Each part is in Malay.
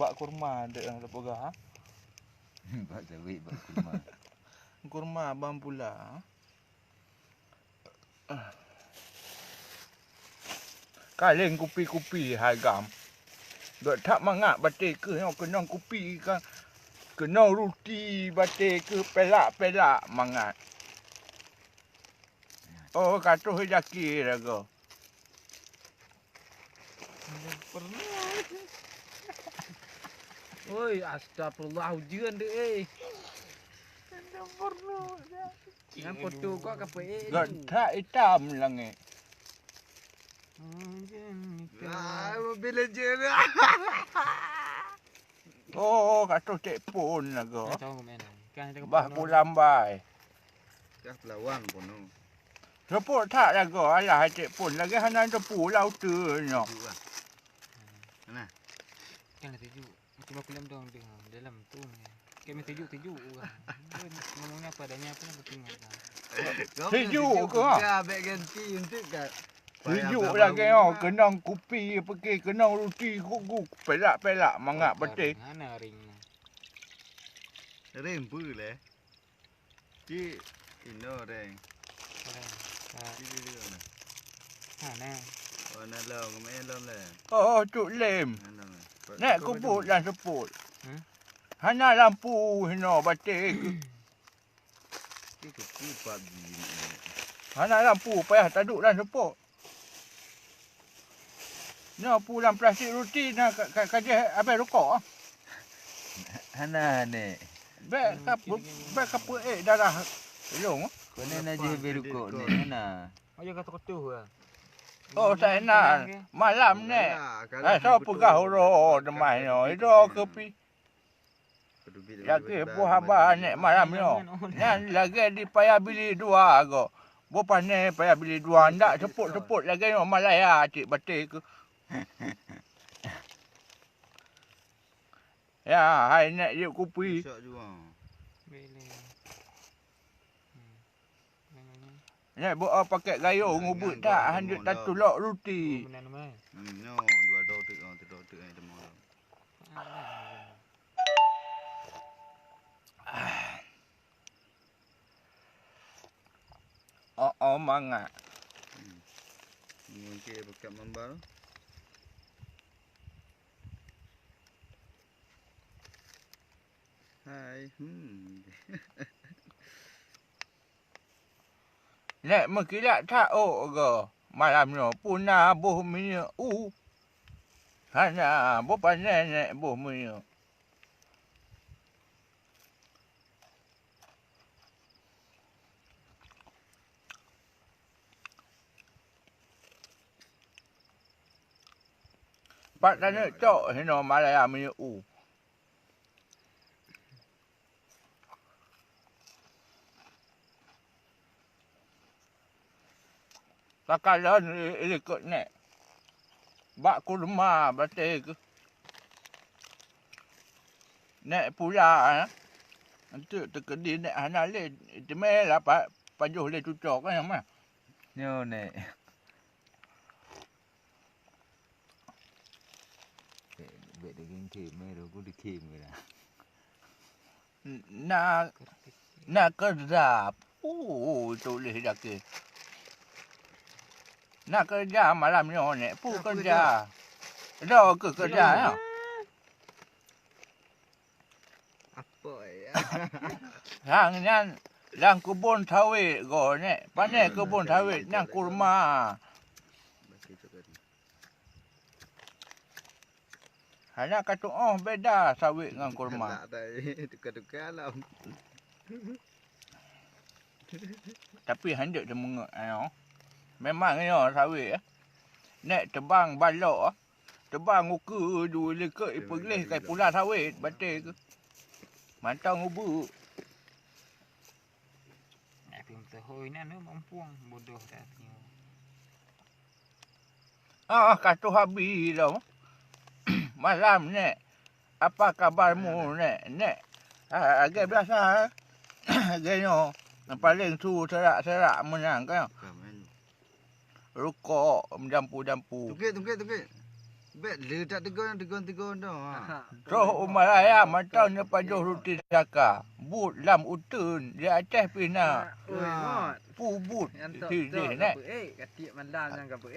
bak kurma ada yang terpegah. Bak sawit, bak kurma. Kurma abang pula. Kaling kupi-kupi hargam. Dok tak mangak batik ke kena kupi kan. Kena roti batik ke pelak-pelak mangat. Oh, katuh jaki raga. Pernah. Oi, astagfirullah hujan deh. Tidak perlu. Yang foto kau apa Dok tak hitam langit. Mobil legend. Oh, katuh cek pun raga. Tahu mana? Kan ada Bah ku lambai. Kah pelawan pun. Reput tak raga. Alah cek pun lagi hana tepu laut tu nya. Mana? Kan tuju. Macam aku lem dong dalam tu. Kami tuju orang. Ngomongnya apa adanya apa nak tinggal. Sejuk ke? Ya, baik ganti untuk kat. Sejuk lagi kena kupi pergi kena roti guguk pelak-pelak mangat betik. Mana ring? Rem pula. Ci ino reng. Ci dia mana? Mana? Oh nak long, main long lah. Oh, cuk lem. Nek kubut dan seput. Hana lampu hina batik. Ci kepupat bini. Hana lampu payah taduk dan seput. Nak pulang plastik roti nak kaji abang rokok. Hana ni. Bek kapu darah long. Kau ni nak je berukok ni Hana. Ayo kata-kata lah. Oh, saya nak malam ni. Saya pegah horo demai no. Itu kopi. Lagi buah abah ni malam no. Nan lagi di payah beli dua go. Bopan ni payah beli dua. Ndak seput-seput lagi no Malaya cik batik ke. Ya, hai nak je kopi. Sok juga. Boleh. Nak buat paket gayo ngubut tak handuk tak tulak roti. Mana nama? No, dua dotik ai demo. Oh mangga. Mungkin bekat mambal. Hai. Nek mengkilat tak ke malam ni punah buh minyak hana bopan nek buh minyak. Pak tanya cok hina Malaya minyak Kakalan ikut nek. Bak kurma batik. Nek pula nanti terkedi nek hana le temela pajuh le cucok kan mah. Nyo ni. Bek daging kem aku dikem ke dah. Nak kerja. Tulis dak. Nak kerja malam ni nek pu kerja. Dah ke kerja ya. Apa ya? Hang nyan lang kebun sawit go nek. Pandai kebun sawit nang kurma. Bagi coklat. Hanya kata beda sawit dengan kurma. Tak tadi tukar-tukar lah. Tapi hendak dia mengut memang sawit nek tebang balok tebang uku dua lekek pergelih kai pula sawit batik ke. Mantau ngubu. Nak film terhoi ni mampuang bodoh dah tengok. Kata habis dah. Malam nek apa kabarmu nek agak biasa agaknya paling tu serak-serak menang kan. Rokok, jampu-jampu. Tukik. Bet le tak tegon dah. Ha. Roh umaraya matanya pajoh ruti saka. But lam utun di Aceh pina. Oi, mot. Pubut Yang tok di tok nek. apa? Katik mandam yang apa?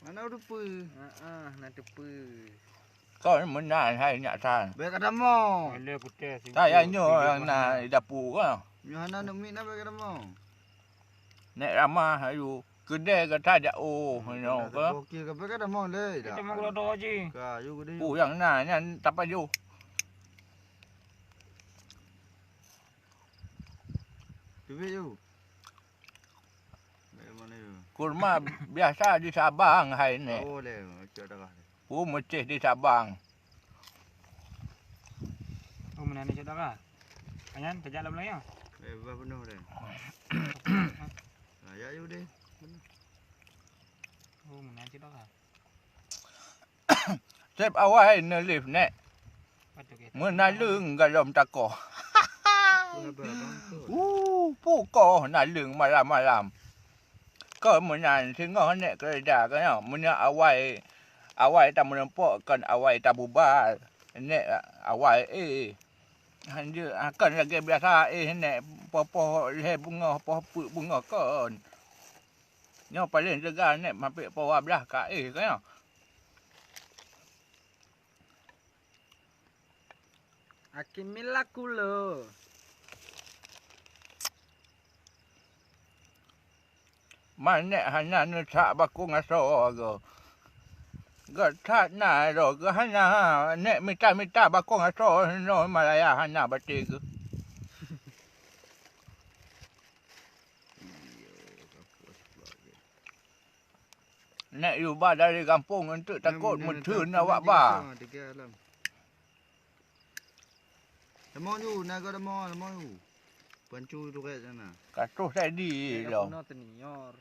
Mana rupa? Nak tepa. Kau ni menan hai nyak san. Bet kada mo. Ala putih. Saya nyo yang na dapur kan. Nyohana nak mik nak bet kada mo. Nek ramah ayu. Kedai kata jauh nyo ke. Okey ke bet kada mo le. Kita mau keluar je. Ka you gede. Yang na yang tak paju. Bibit you. Bet mana you? Kurma biasa di Sabang hai ni. Oh le, macam darah. Mecih di Sabang. Oh, mana ni saudara? Ayan, kejap dalam layar. Bah penuh le. Ya you deh. Oh, mana saudara? Sep awal ni lift nek. Patut kita. Menalung dalam takoh. Abang tu. Pukoh nalung malam-malam. Kau menan singoh nek kerja kan. Mena awal tak menempak kan awal tak bubar. Nek awal hanya akan lagi biasa nek popo le bunga popo bunga kan. Nyo paling segar nek mampir pawa belah ka kan. Akimila kulo. Mana hanya nak baku ngaso ke. Gatat na ro ke hanya nek minta baku ngaso no Malaya hanya batik ke. Nek you ba dari kampung untuk takut mentun awak ba. Tiga alam. Lemon you, nak ada lemon you. Pancu tu kat sana. Katuh tadi lo. Puno tenior.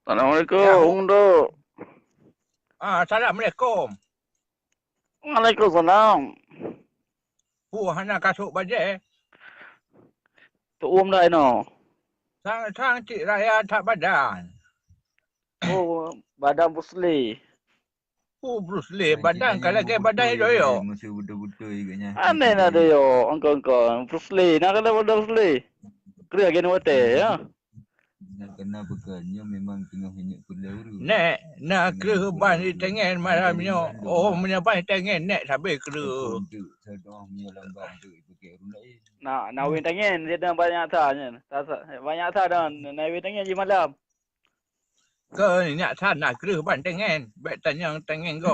Assalamualaikum, Dok. Assalamualaikum. Waalaikumsalam. Hana kasuk baje. Tu dah no. Sang cik raya tak badan. Oh, badan pusli. Bruce Lee badan kalau ke badan itu yo. Masih betul-betul iganya. Aneh nak dia yo, angkong-angkong. Pusli, nak kena badan pusli. Kira gini wate ya. Nak kena bekalnya memang tengah minyak pulau tu. Nek nak kena ban di tengen malamnya. Oh menyapai tengen nek sampai kena. Tu sedang minyak lambang tu pakai rulai. Nak win tangan dia dah banyak tanya. Banyak tanya dan nak win tangan je malam. Ke nyak sana kena ban tengen. Bet tanya tengen go.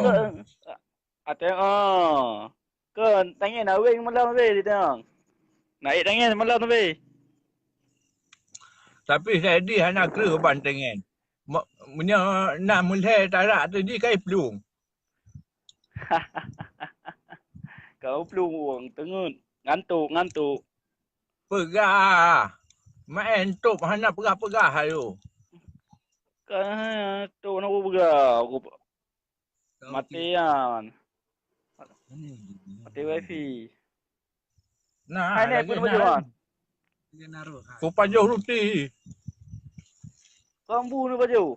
Ada Ke tangan nak win malam tu dia. Naik tangan malam tu. Tapi saya di hanya kena ban tengen. Menya nak mulai tarak tu di kai pelung. Kau pelung uang tengun. Ngantuk. Pegah. Main top hanya pegah-pegah ayo. Kan tu nak bergau. Matian. Mati wifi. Nah, Hai ni pun berjuang. Ku pajuh ruti. Kambu ni baju.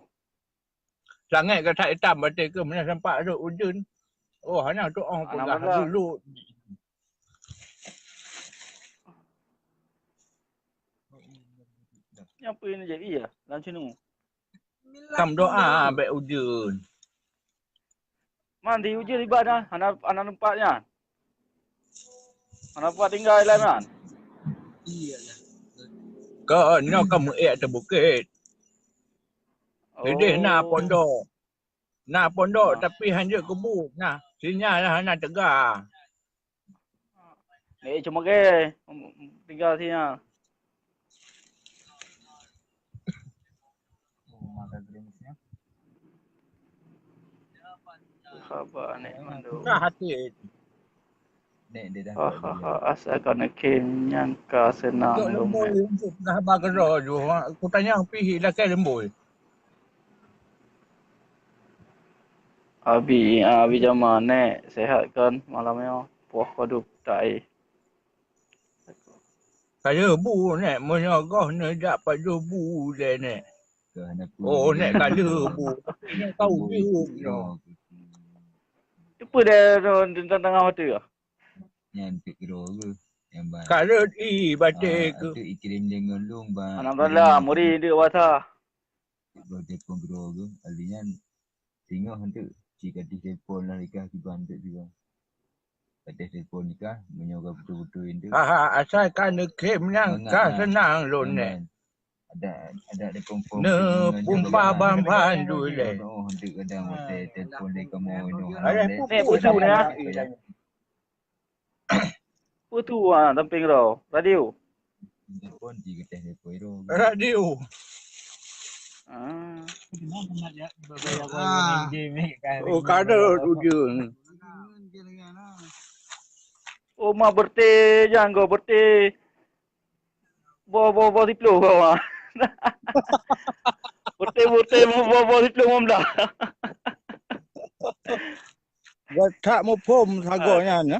Sangat ke tak hitam batik ke mana sampai ada ujun. Oh, hanya tu orang pegah dulu. Apa ini jadi ya? Lancun ni. Kam doa baik ujun. Mandi uji ribat dah. Anak tempatnya. Anak tempat tinggal lain kan? Kau ni kamu atas bukit. Jadi nak pondok. Nak pondok tapi hanya kebuk. Nah, sinyal lah nak tegar. Cuma ke tinggal sini. Khabar ni mandu. Nah, hati. Nek dia dah. Asal kau nak nyangka senang. Kau lembut dah bagero ju. Aku tanya pergi dah ke lembut. Abi zaman ni sehat kan malamnya. Puas padu tak Kala bu nek menyogoh ne dapat bu le nek. Kan aku Oh dia nek kala bu. Nek tahu je no. Apa dia tengah hotel ke? Yang tu kira ke yang ban. Kala i batik ke. Itu iklim dengan long ban. Alhamdulillah, muri dia wasa. Kalau telefon kira ke, alinya tengok hantu jika di telefon lah nikah di bantu juga. Pada telefon nikah menyoga betul-betul itu. Asalkan kem yang ka senang lo nek. Ada confirm Ne pumpa bamban dulu. Oh hantu kadang hotel telefon dia kamu ini. Ni putu ni ah. Putu ah, tamping kau. Radio. Telefon di kita telefon itu. Radio. Ah. Oh kada ujung. Oh, mak berteh jangan kau berteh. Bawa diplo kau ah. Berteh bawa diplo mamda. Tak mau pom sagonya nya.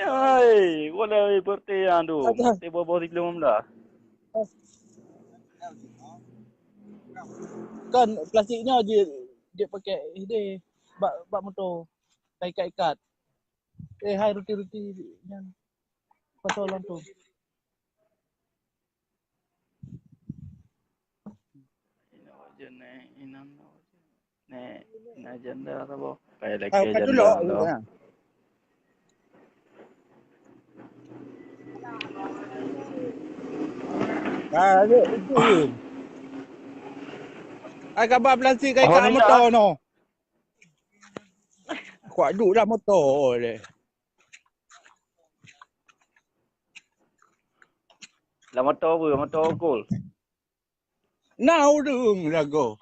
Ay, wala berteh ando. Berteh bawa diplo mamda. Kan plastiknya dia pakai ini bak motor ikat-ikat. Hai ruti-ruti yang pasolan tu. Nah janda apa? Kayak lagi janda. Ada itu. Ai kabar plastik ikat motor no. Kuat duk dah motor le. Lah motor apa? Motor gol. Nau dung lagu.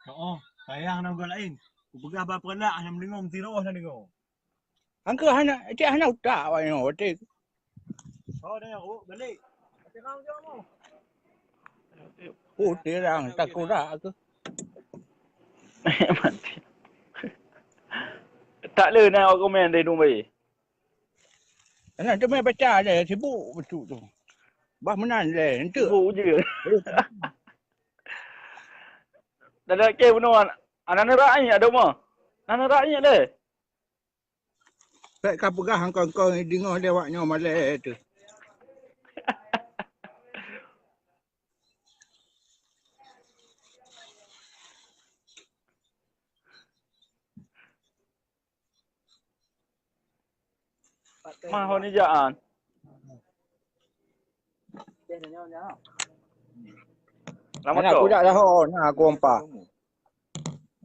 Oo, sayang na gol lain. Kupagah ba pala ang lingom tiro na ningo. Angka hana dia hana utak wa no te. Oh, na ako, balik. Ate kang diyo mo. Oh terang tak kurak ke. Mati. Tak le nak komen dari Dubai. Ana tu main baca je sibuk betul tu. Bah menan le entuk. Sibuk je. Dah dah ke benar. Anak rakyat ada mah. Anak rakyat le. Tak ka pegah kau dengar lewatnya malam tu. Mah ni jaan. Lama Ana tu. aku dak dah nak aku empat.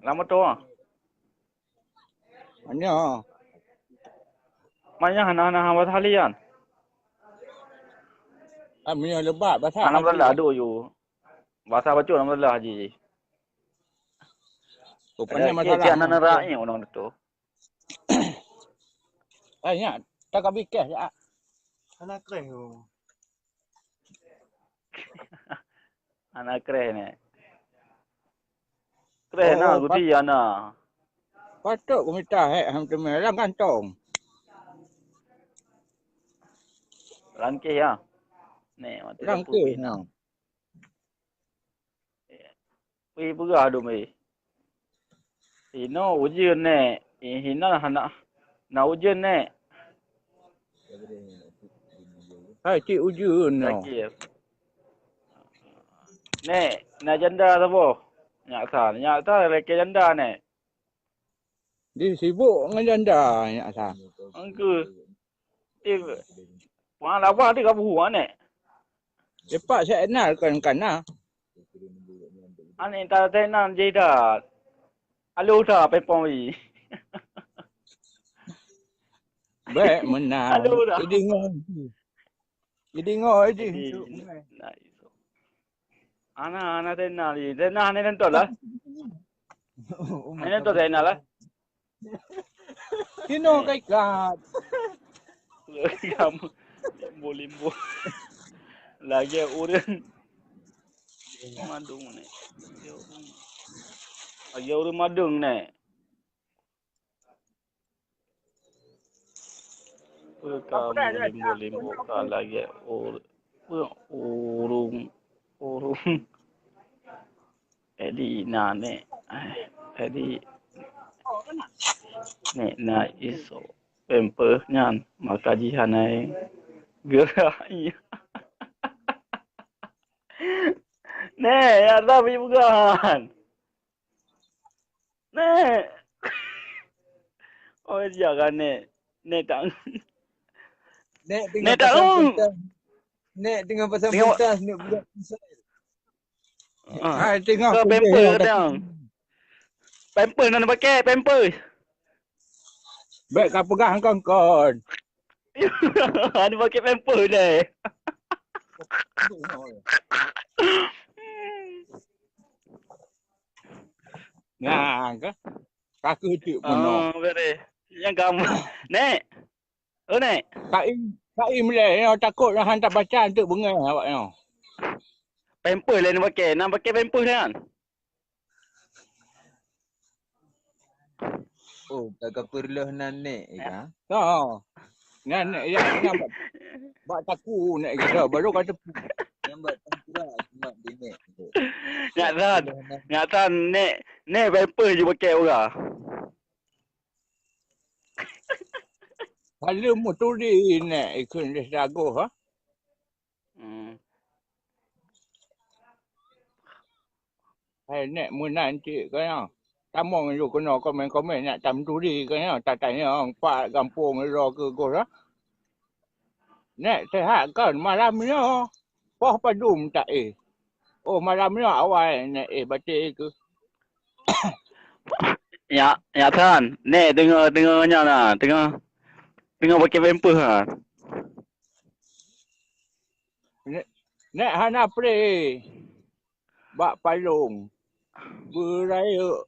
Lama tu ah. Anya. Manya hana hawa halian. Amnya lebat bahasa. Alhamdulillah ada you. Bahasa baca alhamdulillah haji. Rupanya Masalah. masalah. Anak rakyat orang tu. Anya tak ka bikeh ya. Anak kreh ko. Anak keren ni. Keren na, guti ana. Patut aku minta ham tu merang kantong. Rangke ya. Ni mati Rangke. Pi buga adu mai. Ino ujian ni. Hina hana. Na ujian ni. Hai cik ujun no. Lagi. Ni, na janda sabo. Nyak sa lelaki janda ni. Dia sibuk dengan janda nyak sa. Angku. Wang lawa dia kabu ni. Cepat saya kenal kan nah. Ani ta tenan jeda. Alu ta pe poi. Baik menang. Aduh dah. Jadi ngoi je. Ana tenan ni. Tenan ni tentu lah. Ini tu tenan lah. Kino kai kat. Kamu limbo. Lagi urang. Madung ni. Lagi urang madung ni. Kamu limbo-limbo lagi urung Edi nane Edi nek na iso pemper nyan maka jihanai gerai ne ya tapi bukan ne oh jangan ne tak Nek ne tengah tak pasang pentas. Nek tengah pasang Tengok. pentas nek budak Israel. Hai tengok ke kuliah pemper yang kadang pemper nak pakai pemper baik kau pegang kongkon. ada pakai pemper deh Nah, ke? Kaku cik penuh. Bere. Yang kamu. Nek. Oh, Nek. Kak Im le, takut nak hantar bacaan tu bengai awak ni. Pamper lah nak pakai. Nak pakai pamper kan? Oh, tak perlu nan nek kan. Ha. Nan yang buat taku nak kita baru kata Nampak tenggerak cuma di nek tu. Nak tan Nek pamper je pakai orang. kalau moturi nak ikut dia dago ha. Hai nak munan cik kan. Tamong you kena komen nak tam turi kan tak tanya orang pak kampung ro ke go ha. Nak sehat kan malam ni. Poh padum tak Oh malam ni awal nak batik ke. Ya tan. Nek dengarnya lah. Tengah pakai pamper ha. Nek hana pre. Bak palung. Beraya.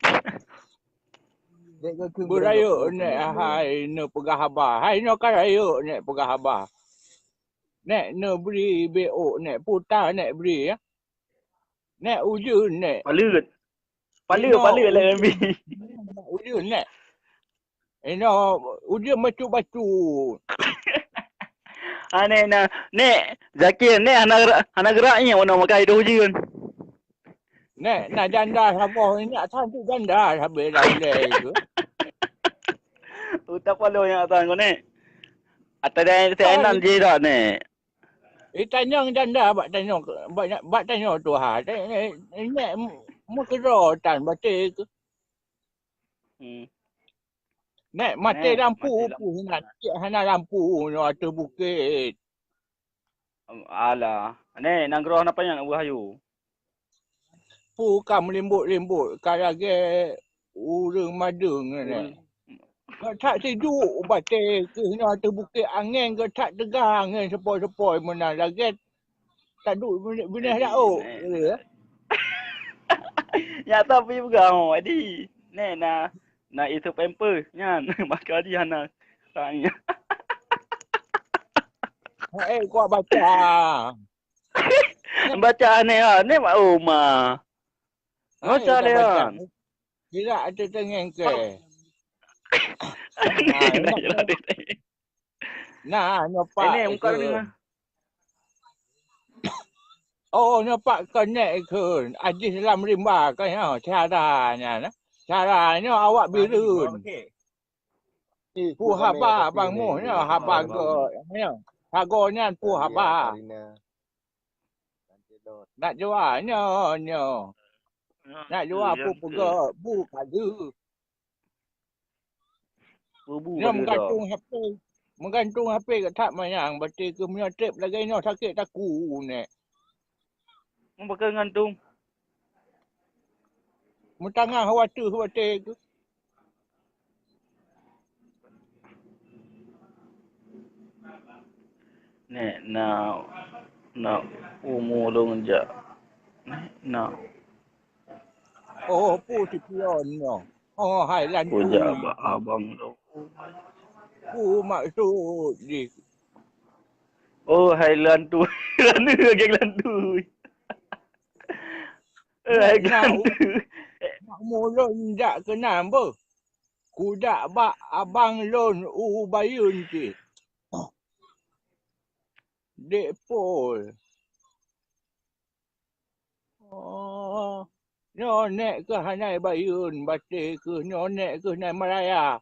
Beraya nek hai ne pegah haba. Hai no kan raya nek pegah haba. Nek ne beri BO nek putar nek beri ya. Nek ujun nek. Palut lah MB. Ujun nek. Ujun batu-batu. Nek Zakir nek anak geraknya mana makan hidup ujun. Nek nak janda sama ni nak cantik janda habis dah boleh ke. Tak follow yang atas kau nek. Atas dia enan je dah nek. Tanya janda bak tanya tu ha. Nek mu kero tan batik ke. Nek mati lampu pun nak hana lampu no atas bukit. Alah. Nek nang gerak apa yang buah hayu. Pu kam limbut karage urang madung ni. Tak sejuk batik ke no atas bukit angin ke tak tegang angin sepoi-sepoi mana lagi tak duk benih dak oh. Ya tapi juga oh adi. Nek na itu pamper nyan maka dia nak tanya. Kau baca. Baca ni ni mak rumah. Baca dia. Tidak ada tengeng ke. Nah, nampak. Ini muka ni. Oh, nampak connect ke. Ajis dalam rimba kan ya, caranya. Caranya awak birun. Pu haba bang mu nya haba go. Ya. Hagonya pu haba. Nak jual nya. Nak jual pu pega, bu kadu. Dia menggantung HP kat tak mayang batik ke punya trip lagi ni sakit taku ni. Mu pakai gantung. Mu tangan khawatir ke. Nek na umur dong ja. Na. Oh, pu si pion no. Oh, hai lan tu. Puja abang dong. Pu maksud di. Oh, Highland tu. Highland tu. Highland tu. Mulun tak kenal apa. Kudak bak abang lon bayun ti. Dek Pol. Oh. Nyonek ke hanai bayun batik ke nyonek ke nai Malaya.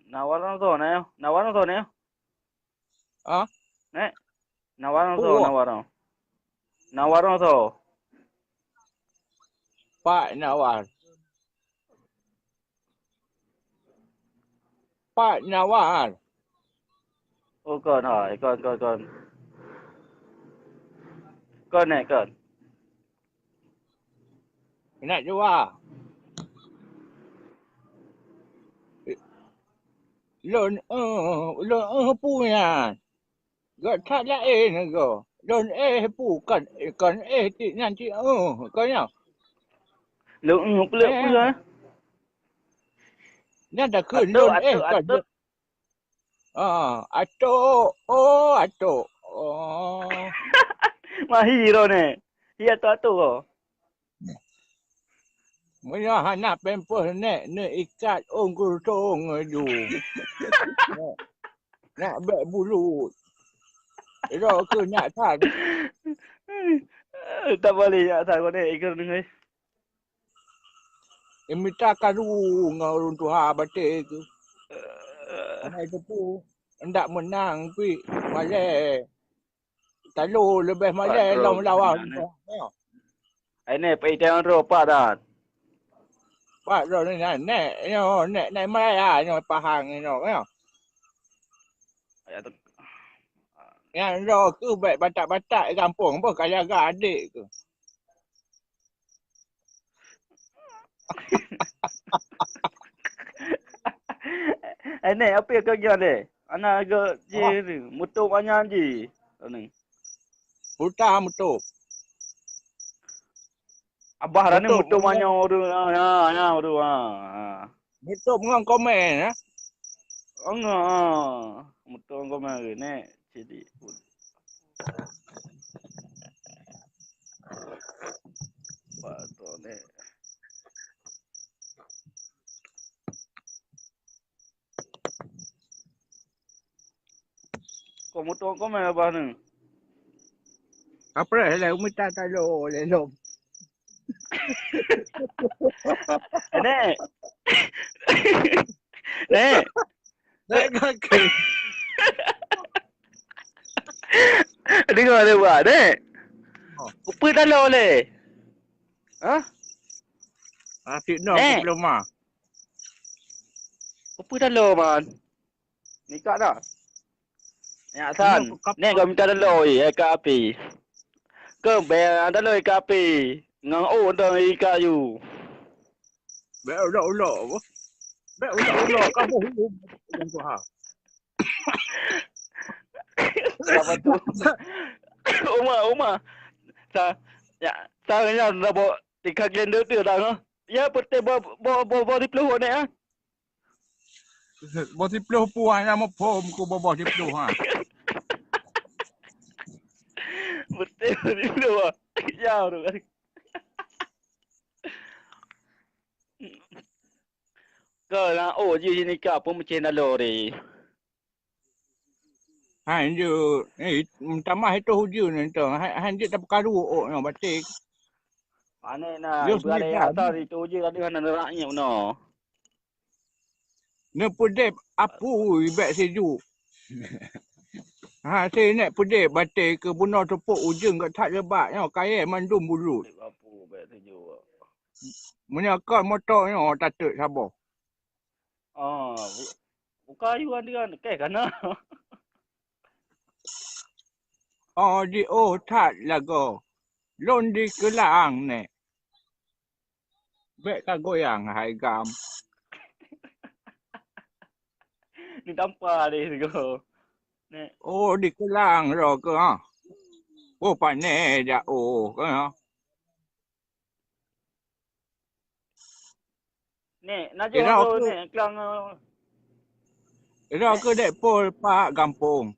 Nawaran to nè, nawaran to nè. Ah, Nè, nawaran to, puah nawaran. Nawaran to. Pak Nawar. Pak Nawar. Ô con hỏi, con. Con này con. Nak jawab. Lon punya. Gak tak lain ke. Lon bukan kan ti nanti kan ya. Lượng lượng bây giờ. Nak dah ke lon kan. Atuk. Oh, atuk. Oh. Mà hi rồi nè. Hi to rồi. Mula anak pempos nek ikat ongkul tu. Nak bek bulu. Ro ke nak tan. Ta boleh ya ta con này ikut dengan. Minta karu ngau tu ha batik tu. Anak tu pun hendak menang pi malai. Talu lebih malai lawan. Ai này phải theo rồi pa da. Pak ro ni nek malai no pahang no kan. Yang ro ke bek batak-batak kampung apa kaya adik ke. Ai này apa yang kau ni? Anak ke je mutu banyak je. Ni. Putar mutu. Abah rani mutu banyak orang. Ya, orang. Mutu mengang komen Enggak. Mutu kau mai ni. Jadi. Pato ni. Kau mutu kau mai abah ni. Apa lah minta talu lelom. Nek. Nek. Nek kaki. Dengar dia buat, Nek. Apa dah lo le? Ha? Asyik nak belum mah. Apa dah lo man? Nikah dah. Ya san. Nek kau minta dah lo ika api. Kau bayar dah lo ika api. Ngang o dah ika you. Bek ulok apa? Bek ulok kamu yang tu ha. Apa tu? Uma. Ya, sa nya dah bawa tiga gelender tu dah no. Ya, putih bawa di peluh ni ah. Bos 10 puan nama pom ku bos 10 ha. Putih di peluh. Ya, tu. Kau lah, je ni kau pun macam dah lori. Han je tamah itu hujur ni tu. Han je tak perkaru no batik. Ane na ibarat yang atas itu je ada kan neraknya no. Ne pudep apu ibek seju. Ha saya nak pudep batik ke bunuh tepuk ujung kat tak lebat no kaya mandum bulut. Apa bet sejuk. Menyakal motor no tatut sabar. Buka you kan kana. Di tak lagu. Lon di kelang ni. Bek ka goyang hai gam. Ni tanpa dia tu. Ni. Di kelang ro ke ha. Pane ja ke ha. Ni nak jauh ni kelang. Ro ke dek pol pak kampung.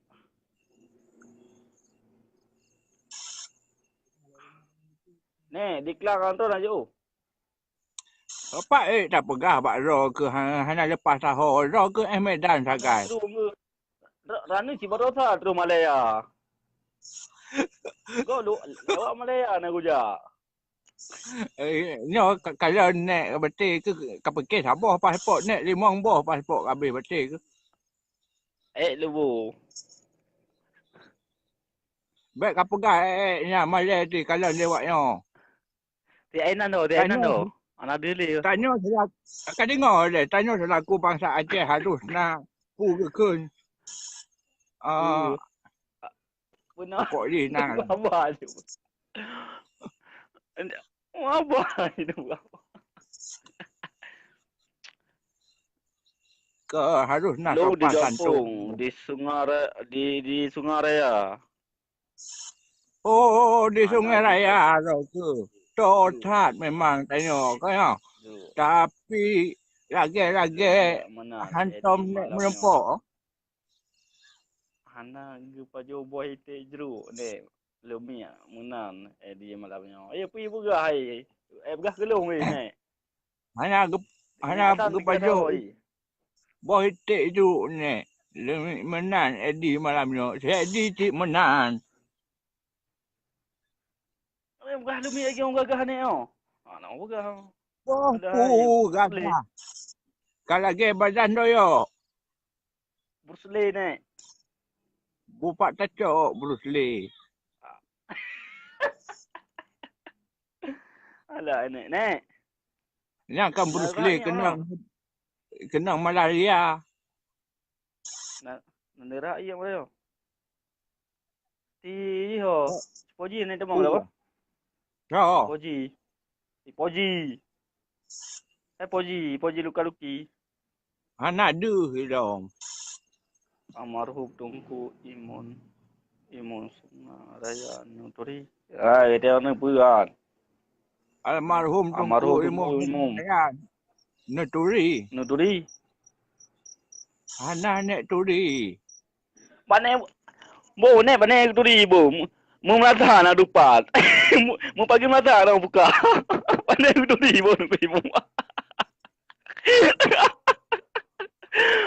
Ni di kelang tu nak jauh. Pak tak pegah bak ro ke hana lepas tahun. Ro ke Medan sagai. Rani si baru sa tu Malaya. Kau lewat Malaya nak gujak. Nyo kalau nek betul ke kapek sabah pasport nek 5 boh pasport habis betul ke. Lebu. Baik kapek nya Malay tu kalau lewat nyo. Ti Ainan tu, Anak dili. Tanya saya dengar dia tanya selaku bangsa Aceh harus nak ke Benar. pokok ni nak Apa tu? Apa itu? ke harus nak Lu di sopan santun. kampung, di Sungai Raya. Oh, di Ah, Sungai nak Raya tu ke. Totat memang tanya kau ya. Tapi lagi-lagi Mana hantam nek menempak. Hana gupajo boy te jeru ne lumia munan di malamnya. Pergi begah ai. Begah kelong ni. Hanya baju boh itik tu ni. Menan Edi malamnya. Saya Edi cik menan. Begah lumia lagi orang gagah ni oh. Nak begah. Boh gagah. Kalau lagi badan doyo. Bruce Lee ni. Bupak tacok Bruce Lee. Alah ni. Yang kan Bruce Lee kenang malaria. Nera iya mo. Ti ho. Poji ni demong dah. Oh. Poji. Poji luka-luki. Anak deh dong. Almarhum Tungku Imun Sungai Raya Nuturi. Dia ni puan. Almarhum Tungku Imun Nuturi. Anak nek turi. Bane turi bu. Mu melata nak dupat. Mu pagi melata nak buka. Bane turi bu ibu.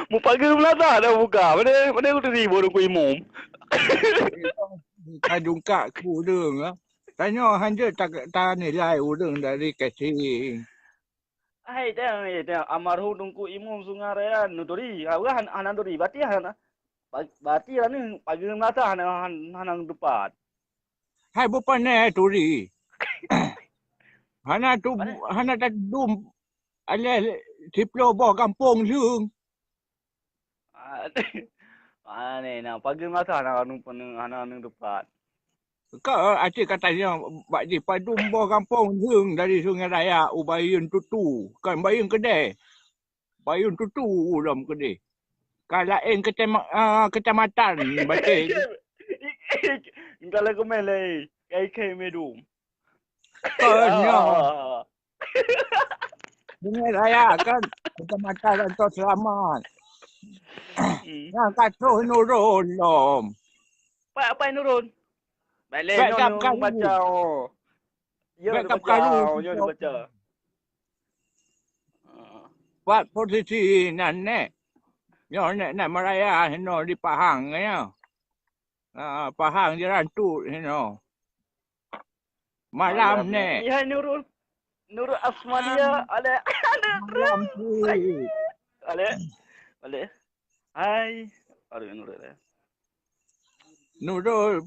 Mu pagi melata nak buka. Bane turi bu ibu. Kadungkak ku udang. Tanya hanya tak nilai udang dari kecil. Hai dia almarhum Tungku Imun Sungai Raya Nuturi. Awak anak turi berarti lah ni pagi melata hanang dupat. Hai bukan ni turi. Hana tak dum. Ale siplo boh kampung lung. Ni nak pagi melata hanang dupat. Kau acik katanya bak di padum boh kampung lung dari Sungai Raya Ubayun Tutu. Kan bayun kedai. Bayun Tutu dalam kedai. Kalain kecamatan batik. Kalau kau melai, kai medum. Kanya. Sungai Raya kan kecamatan Rantos Selamat. Yang kacau nurun lom. Apa nurun? Balik nyo baca. Ya baca. Buat posisi nan Nyo nak Maraya hino di Pahang ya. Pahang di Rantu hino. Malam ni. Ya Nurul Asmalia ale. Malam tu. Ale. Hai. Aduh Nurul. Nurul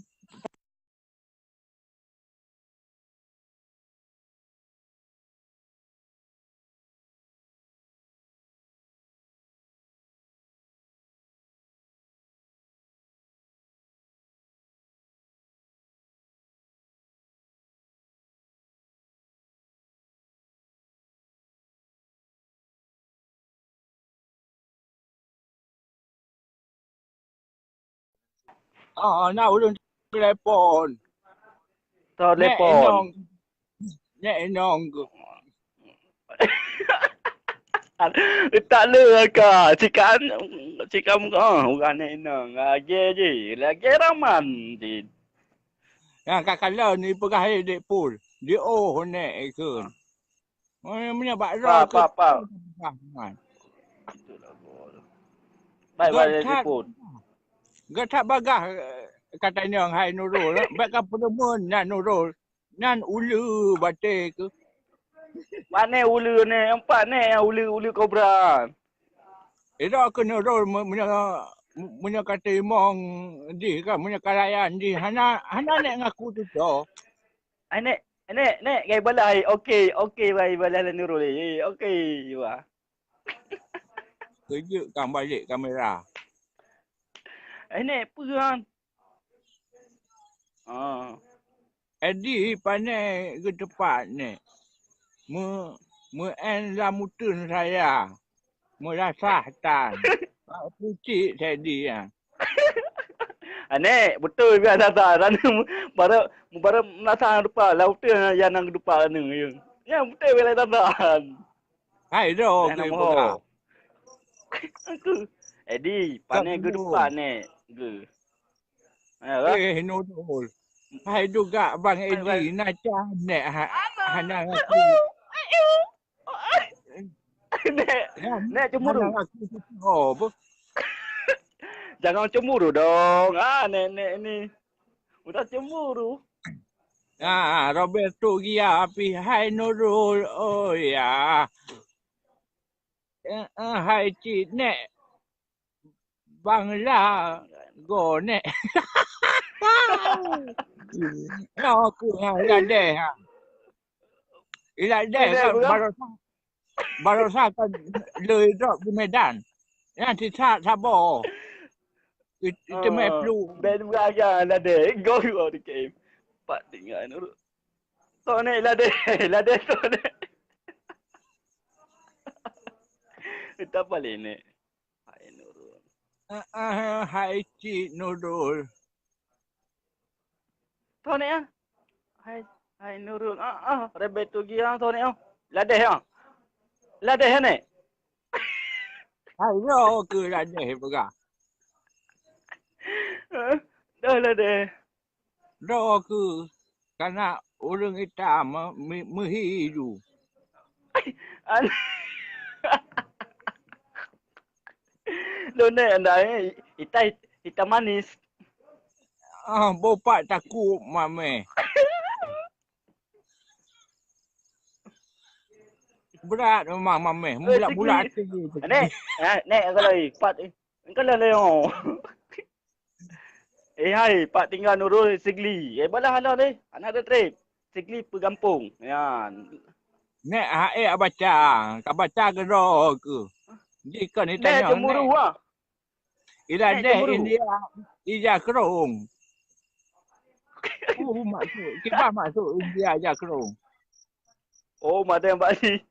nak ulun telefon. Telepon. Nek enong. Tak le ka. Cikam bukan enang. Je. Lagi raman je. Yang kakala ni pegah dek pul. Di nek ikun. Punya bakra ke. Apa. Baik di pun. Gatak bagah katanya hai Nurul. Baik apa nama nan Nurul. Nan ulu batik ke. Mana ulu ni? Empat ni yang ulu kobra. Ida ke Nurul punya kata imong di kan punya kalayan di hana nek ngaku tu tu. Nek gay balai. Okey bye balai lah Nurul. Okey wah. Kerja kan balik kamera. Nek apa kan? Edi pandai ke tempat ni. En lamutun saya. Merasah tan. Pucik saya dia. Nek betul biar nasa. Sana baru nasa depan laut tu yang nang depan ni. Ya betul biar nasa. Hai dah ke boga. Aku. Edi, pandai ke depan ni. Ke. Nurul. Hai juga Bang Edi nak nek hana aku. Nek cemburu. Oh, apa? Jangan cemburu dong. Nek ni. Udah cemburu. Roberto Gia api hai Nurul. Oh ya. Hai cik nek. Bangla go nek. No aku ladeh. Ladeh baru kanเลยdrop di Medan. Yang Sabah. Itu flu. Ben beragam lah deh. Go out the game. Pak tinggal Nurul. So ni lah deh so ni. Tak boleh ni. Hai Nurul. Hai cik Nurul. So ni ah. Hai Nurul. Rebet tu gia so ni ah. Ladeh ah. Ladeh ni. Hai ro ke ladeh boga. Dah ladeh. Ro ke karena orang hitam menghidu. Lo ni anda hitam manis. Bopak takut mame. Berat memang mame. Bulat-bulat tinggi. Nek kalau leo. Hai, Pak tinggal Nurul Sigli. Balah halah ni. Anak ada trip. Sigli Pegampung. Ya. Nek baca. Kau baca ke ro ke? Jika ni tanya. Nek cemburu ah. Ila nek India. Ija kerong. Masuk India aja kerong. Oh, ada yang Bali.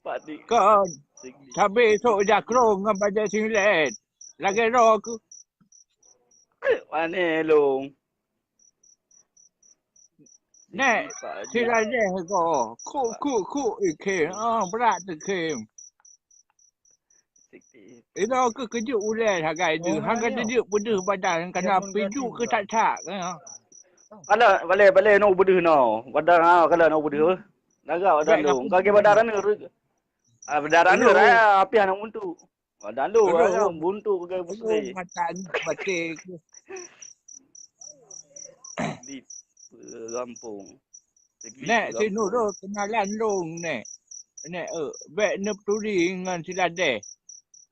Pak di. Kan. Tapi sok aja kerong dengan baca singlet. Lagi ro ke? Mana long? Nek, sila je ko. Ku ikem. Berat ikem. Itu ke kejut ulai harga itu. Harga dia pedih badan kena piju ke tak. Kalau balik no pedih no. Badan kalau no pedih. Naga badan long. Kaki badan ni. Badan ni api anak buntu. Badan lu buntu ke busri. Matan batik. Di Lampung. Nek si Nurul kenalan long nek. Nek bek nepturi dengan silade.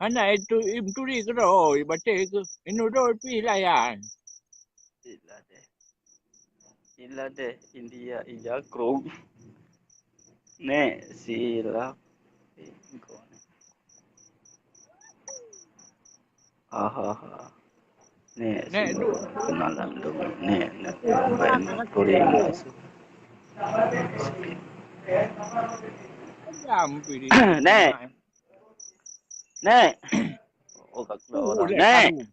Anak itu impturi ke ro, batik ke. Nurul pi layan. Silade India ija krog. Nek sila. Nek du kenalan dong. Nek kuring masuk. Nek. Oh kak lo. Nek.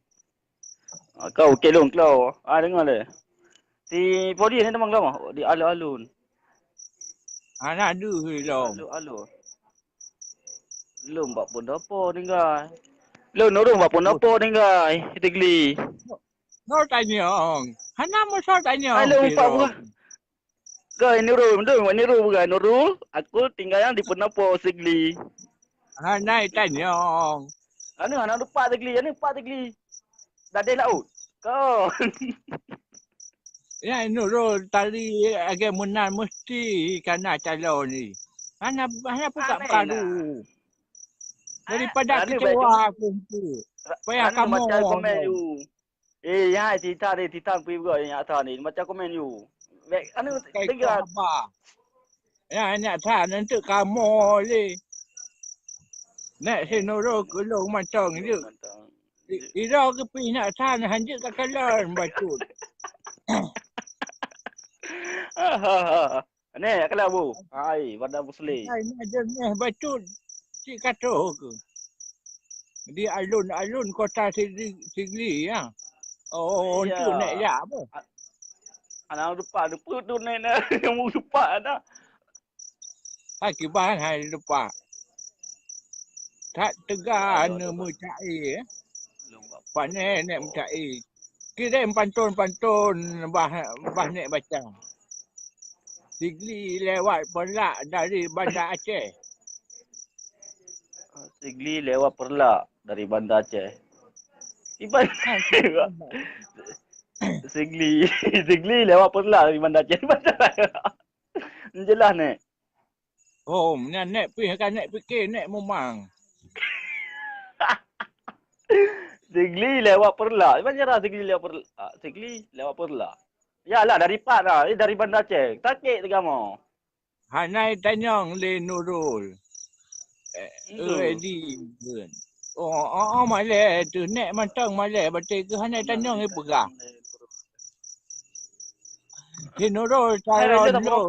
Kau kelong kau. Dengar le. Si Podi ni temang kau di alun-alun. Anak du lo. Alun. Lo mbak pun apa tinggal. Lo nurung mbak pun apa tinggal. Tigli. No tanya. Hana mo so tanya. Halo mbak bukan. Kau Nurul, Nurul bukan Nurul. Aku tinggal yang di Penapo Sigli. Hana tanya. Anak lupa Sigli, Dah ada laut. Kau. Ya, Nurul tali agak menang mesti kena calon ni. Hanya buka Aneh padu. nak. Daripada Rana baik cuma kecewa kumpul. Payah Rana kamu. macam komen you. Yang cerita ni cerita pergi juga yang atas ni macam komen you. Baik, anu Kayak dengar. apa? Ya, nak tahan nanti kamu ni. Nak si Nurul kulung macam ni. Ira ke pergi nak tahan hanjit kat kalan bacut. Ni kalau bu. Ai, pada muslim. Hai, nak jenis bacut. Cik kata ke? Di alun-alun kota Sigli ya. Oh, tu nak ya apa? Anak lupa tu ni yang mu lupa dah. Hai kiban hai lupa. Tak tegar ne mucai. Panen nek mucai. Kirim pantun-pantun bah nek baca. Sigli lewat pelak dari Bandar Aceh. Sigli lewat Perlak dari Bandar Aceh. Iban Sigli lewat Perlak dari Bandar Aceh. Jelas ni. Oh, nek pergi kan nek fikir nek memang. Sigli lewat Perlak. Macam mana Sigli lewat Perlak? Sigli lewat Perlak. Yalah dari Pat lah. Dari Bandar Aceh. Takik tegama. Hanai tanyang le Nurul. Ready. Oh, malai tu. Nek mantang malai. Batik ke hanai tanyang ni pegah. Si Nurul calon lu.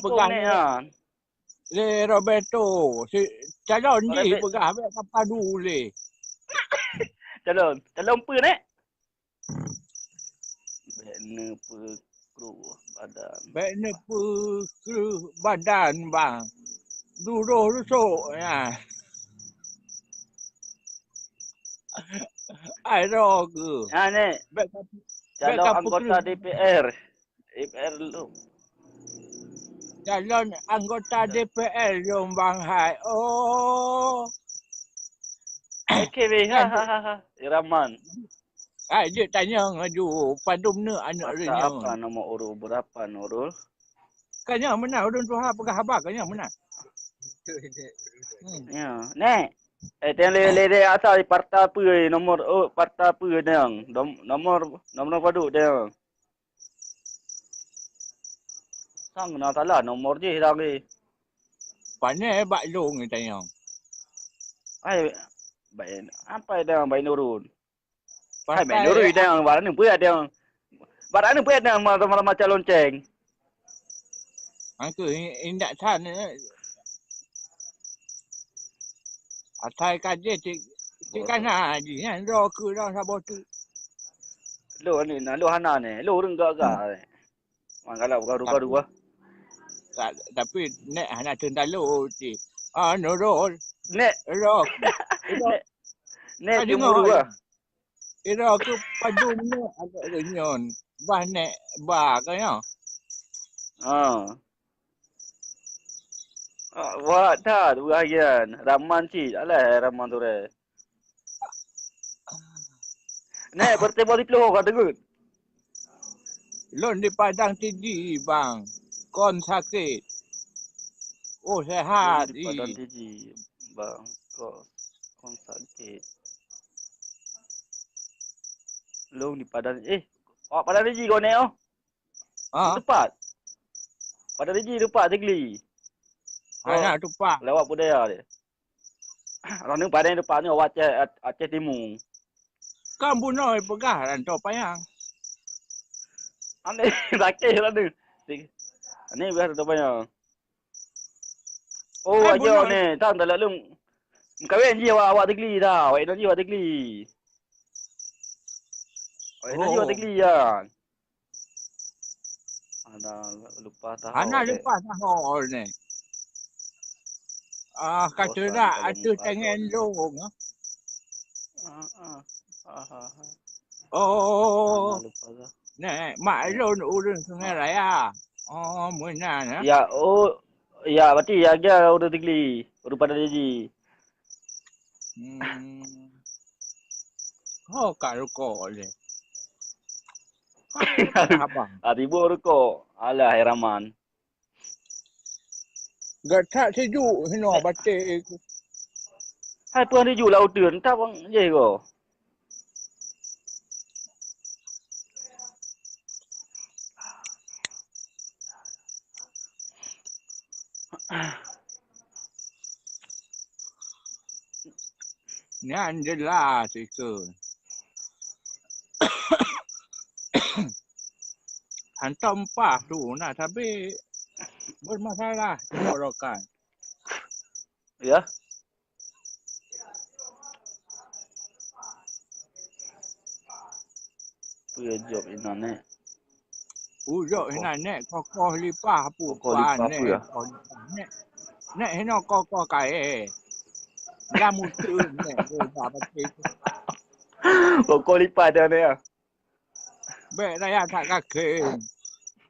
Pegah ni ha. Le Roberto. Si calon ni pegah. Habis apa dulu le. Calon apa ni? Bena kru badan. Bena kru badan bang. Duduk rusuk ya. Aero ke. Ha ni. Calon anggota DPR. DPR lu. Calon anggota DPR Jombang Hai. Oh. Okay, ha. Iraman. Dia tanya ngaju padum ni anak dia. Apa nama urut berapa Nurul? Kanya mana urun tu ha pegah habaq kanya mana? Ya. Nek. Teng le asal partai apa nomor partai apa dang? Nomor padu dang. Sang na salah nomor je dah ke. Pandai bak long ni tanya. Ai baik apa dang baik Nurul? Hai baik Nurul dang barang ni buat dang. Barang ni buat dang macam lonceng. Angku indak san atai kaje cik kana ji kan ro ku ro sabo tu. Lu ni lu hana ni. Lu renggak-gak. Mangala buka dua. Tapi nek hana tendalo ti. Nurul. Nek Ro. Nek cemburu ah. Ira ke padum ni agak renyon. Bah nek ba kaya. Wah dah tu bahagian. Raman cik. Alah Raman tu re. Nek bertemu di Peluh kau dengar. Lon di Padang Tinggi bang. Kon sakit. Oh sehat. Di Padang Tinggi bang. Kon sakit. Long di Padang Padang Tinggi kau nek oh. Tepat. Padang Tinggi tepat Sigli. Anak tupak. Lewat budaya dia. Orang ni Padang depan ni awak Aceh Timur. Kan bunuh pegah dan tu payang. Ane sakit lah ni. Ni biar tu banyak. Oh aja ni, tak lalu. Kawin je awak Sigli dah. Awak nak je awak Sigli. Awak nak je awak Sigli ya. Lupa tahu. Anak lupa tahu ni. Kata nak ada tangan long. Oh. Nek mak lon urun Sungai Raya. Oh, mana nah. Ya, ya berarti ya dia udah Sigli, udah pada jadi. Oh, kalau kau le. Abang. Tiba rukuk. Alah, Rahman. Gatak sejuk hino batik. Hai tuan dia jual udun. Tak bang, je ko. Ni anjelah sika. Hantar empah tu nak tapi bermasalah tenggorokan. Ya. Punya job ini ni. Ujuk hina nek kokoh lipah Kokoh lipah nek. apa ya? Nek hina kokoh kae. Jamu tu nek dia batik. Kokoh lipat dia ni ya. Baik raya tak kaki.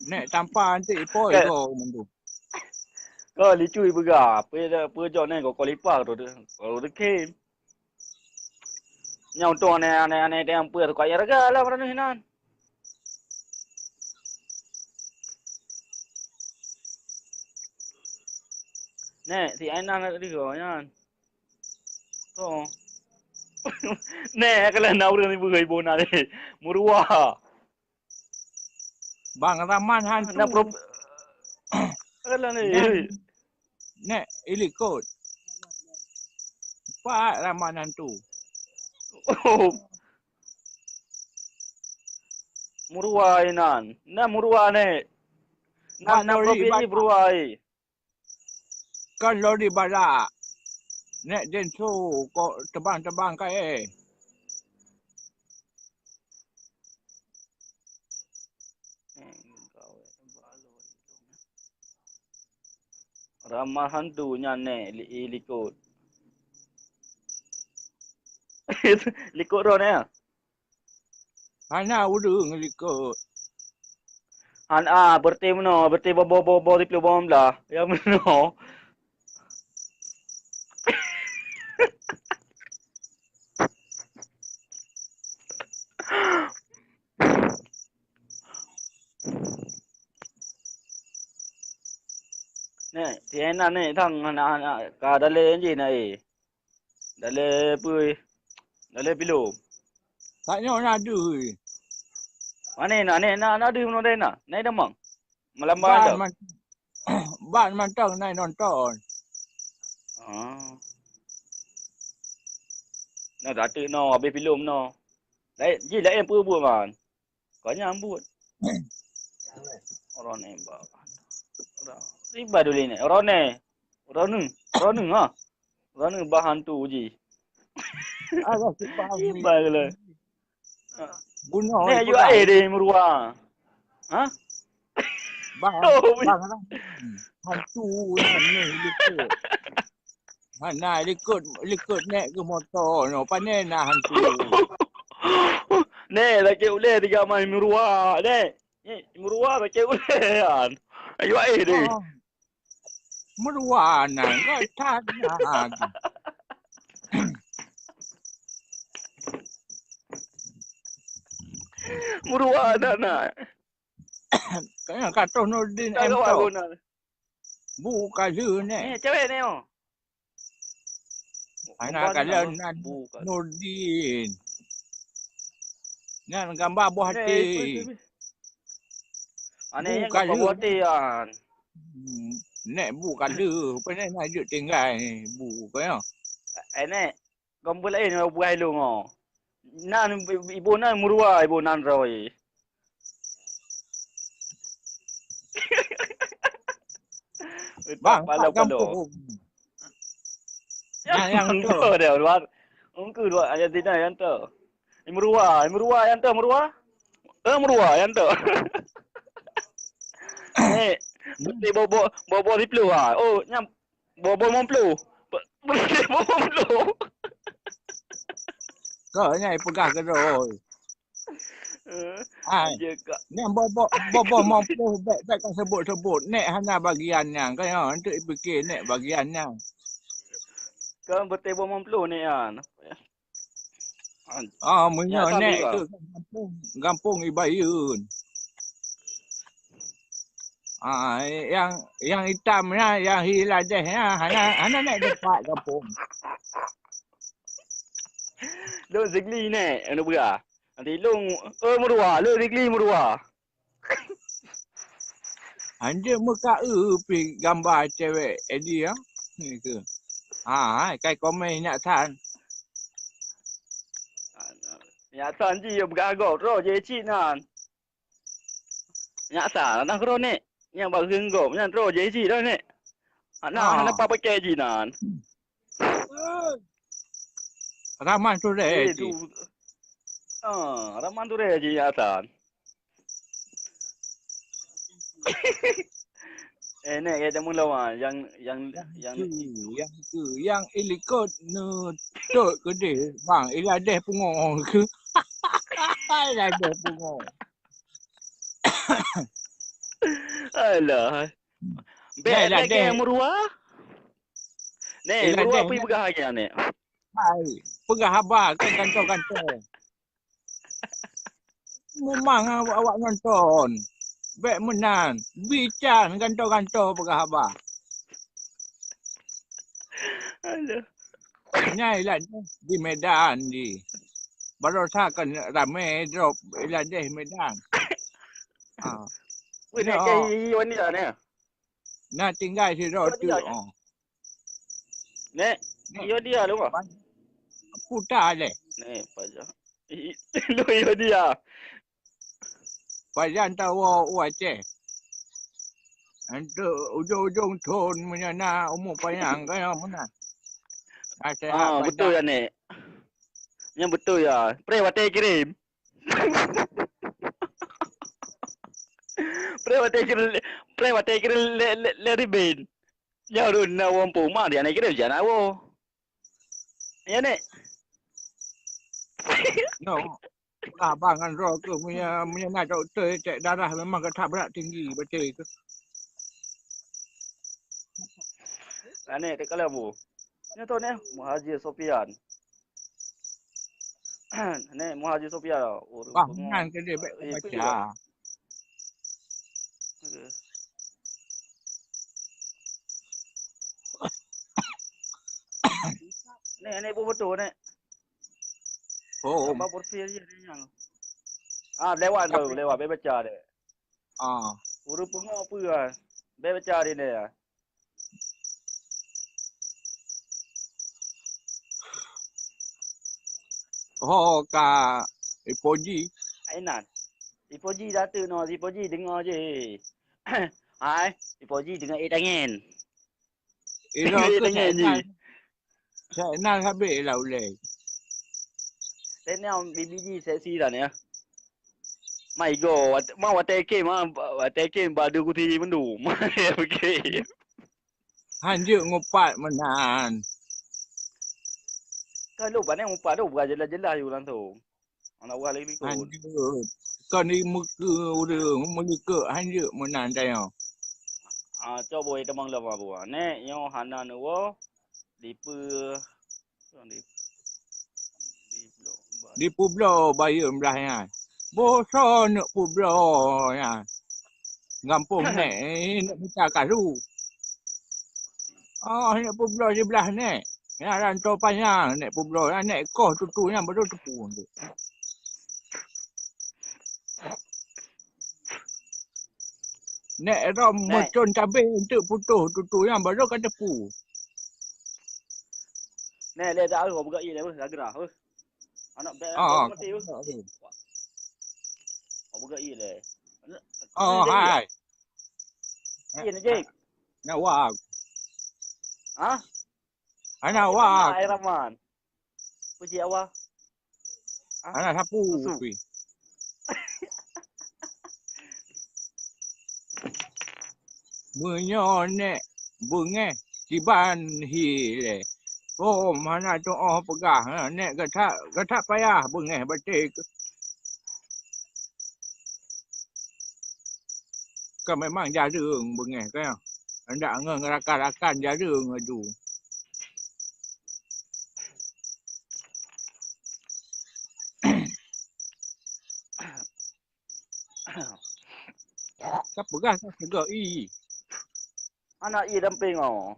Nek tanpa nanti ipoi Kan- ko mendu. Kau licui berga. Apa job ni kokoh lipat tu. Kalau dekat. Nyau tu aneh dia apa tu kaya raga lah pada ni hinan. Nek si Ainan nak tadi kau kan. Tu. Nek kalau nak urang ibu ibu nak ni. Murua. Bang Rahman hantu. Nak prop. Kalau ni. Nek ilikot. Pak Rahman hantu. Murua Ainan. Nak murua ni. Nak prop ni murua ai. Kan lori balak. Nek densu kok tebang-tebang kae. Ramah hantunya ni likut. Likut ron ya. Hana urung ilikot. Berarti mana? Berarti bobo di pelubang belah. Ya mana? Nè, thì anh ăn này thằng cả đã lên gì này, đã lên bưởi, đã lên bị lùm. Tak nyo na duit. Mana nó đi nó đây nè, này đâu mỏng, mà làm Ban bao giờ? man ban man tang nai nonton. Nó đã tự nó bị lùm nó. Đấy, gì là em bưởi bùa mà, có nhà em bùa. Orang này bảo, ini baru ini, orang này ha, orang này bahan tu gì? Agak sebab ni. Baik lah. Bunuh. Ni juga ada murua. Ha? Bang hantu ni ilikot. Hana ilikot nek ke motor no panen na hantu. Ni lagi ule tiga mai murua. Ni murua lagi ule kan. Ayo ada. Merua na tak na. Murua dah nak. Kaya kata Nurdin Tak M tahu tau. aku nak. Buka je nek. Ni cewek ni oh. Anak kalian Nurdin. Ni gambar buah hati. Ane yang Bukan kau buat kan. Nek buka je. Penat nak je tinggal ni. Buka ya. Ane kau boleh ni buat lu ngo. Nan ibu nan murua ibu nan roy. Bang, Palo. kampung. Yang tu dia luar. Ungku luar aja tidak yang tu. Murua yang tu murua. Murua yang tu. Berarti bobo di pelu ah. Oh, nyam bobo mau pelu. Berarti bobo pelu. Kau ni pegah ke rồi. Ni bobo mampu baik kan sebut-sebut. Nek hanya bagiannya. Kan ya, untuk fikir nek bagiannya. Kau berarti bobo mau pelu ni kan. Menyo nek tu kampung Ibayun. Yang hitamnya, yang hiladehnya, hana nak dapat kampung. Lo Zigli ni, anu berah. Nanti long, merua, lo Zigli merua. Anda muka pi gambar cewek Eddie ya. Ni ke. Kai komen nak tan. Ya san ji yo beragak ro je cik nan. Ya sa nang ro ni. Yang bang henggo, yang ro je cik dah ni. Anak apa pakai ji nan. Raman tu deh. Tu. Raman tu re ji ya san. Nek kita mula yang ilikot nu tok gede bang iladeh pungong ke iladeh pungong alah ke merua merua pergi pegah lagi ni pegah habar ke kantor-kantor memang awak nonton baik menang bican kantor-kantor pegah habar alah nyai lah di Medan di baru kan ramai drop iladeh Medan weh nek ke wani dah ni nak tinggal si roti nek yo dia lu ah putar le nek pajak lu yo dia Pajan tahu Aceh. Untuk ujung-ujung ton punya nak umur panjang kan mana? Betul ya nek. Yang betul ya. Pre wate kirim. Pre wate kirim le ribin. Ya run na wong puma dia nak kirim jana wo. Ya nek. No. Abang kan roh ke punya nak doktor cek darah memang ketak berat tinggi betul ke? Ane dekat lah bu. Ni tu ni Muhajir Sofian. Ni Muhajir Sofian lah. Bangan ke dia baca. Ni betul ni. Oh. Apa porfir je ni yang. Lewat tu, lewat baca dia. Urut pengok apa kan. Baca dia ni. Ka Ipoji. Ainan. Ipoji data no, Ipoji dengar je. Hai, Ipoji dengar tangan. Tangan je. Saya nak habis lah boleh. Saya ni BBG seksi dah ni ya. My God, mau wateke badu kuti mendu. Mai okey. Hanjuk ngupat menan. Kalau banyak umpat tu bukan jelas-jelas you orang tu. Anak buah lagi kot. Hanjuk. Kau ni muka orang melika hanjuk menan saya. Coba boleh temang lama buah. Nek yang hana nuwo lipa di Pueblo bayar belahnya. Bosan nak Pueblo ya. Gampung ni nak minta karu. Nak Pueblo sebelah ni. Ya rantau panjang nak Pueblo. Nak koh tutunya baru tepu tu. Nak ram macun cabai untuk putus tutu yang baru kan tepu. Nek dia tak tahu buka ni apa lagerah apa. Anak beg mati tu. Buka ni le. Hai. Ini je. Nak wak. Anak wak. Air Rahman. Puji awak. Anak sapu. Menyonek bunga ciban hile. Mana tu pegah. Nek ketak payah bunga batik. Kan memang jarang bunga kan. Hendak ngerakan-rakan jarang adu. Kapegah segak i. Anak i damping oh.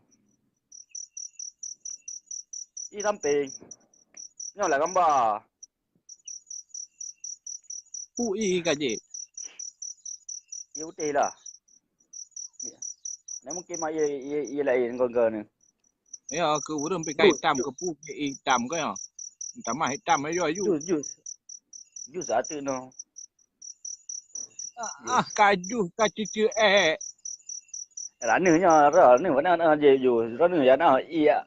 I damping. Nyolah gambar. Ui kaje. Ya putih lah. Ni mungkin mak ia lain kau ni. Ya ke urang pakai hitam ke pu hitam ke ya. Hitam hitam ayo ayu. Jus satu no. Kaju kacicu Rana nya rana mana je ju. Rana ya na ia.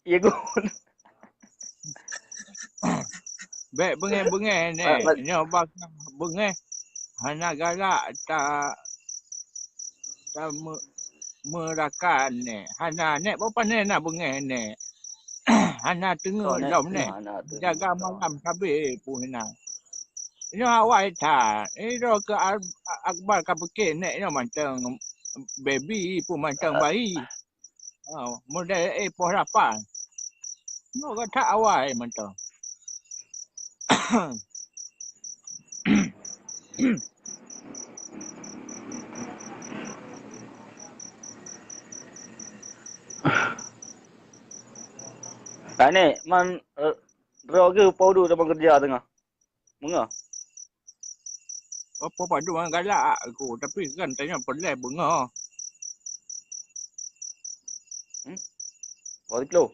Ia gun. Baik bengai-bengai ni. Nya bak bengai. Hana galak tak merakan ni. Hana nek apa ni nak bengai ni. Hana tengok lom ni. Jaga malam kabeh pun hana. Ini awak tak. Ini ke akbar ke pekin nek ni macam baby pun macam bayi. Model poh rapan. No ke tak awak macam. Ni man roge paudu dalam kerja tengah. Menga. Apa padu orang galak aku. Tapi kan tanya pelai bunga. Bawa kilo.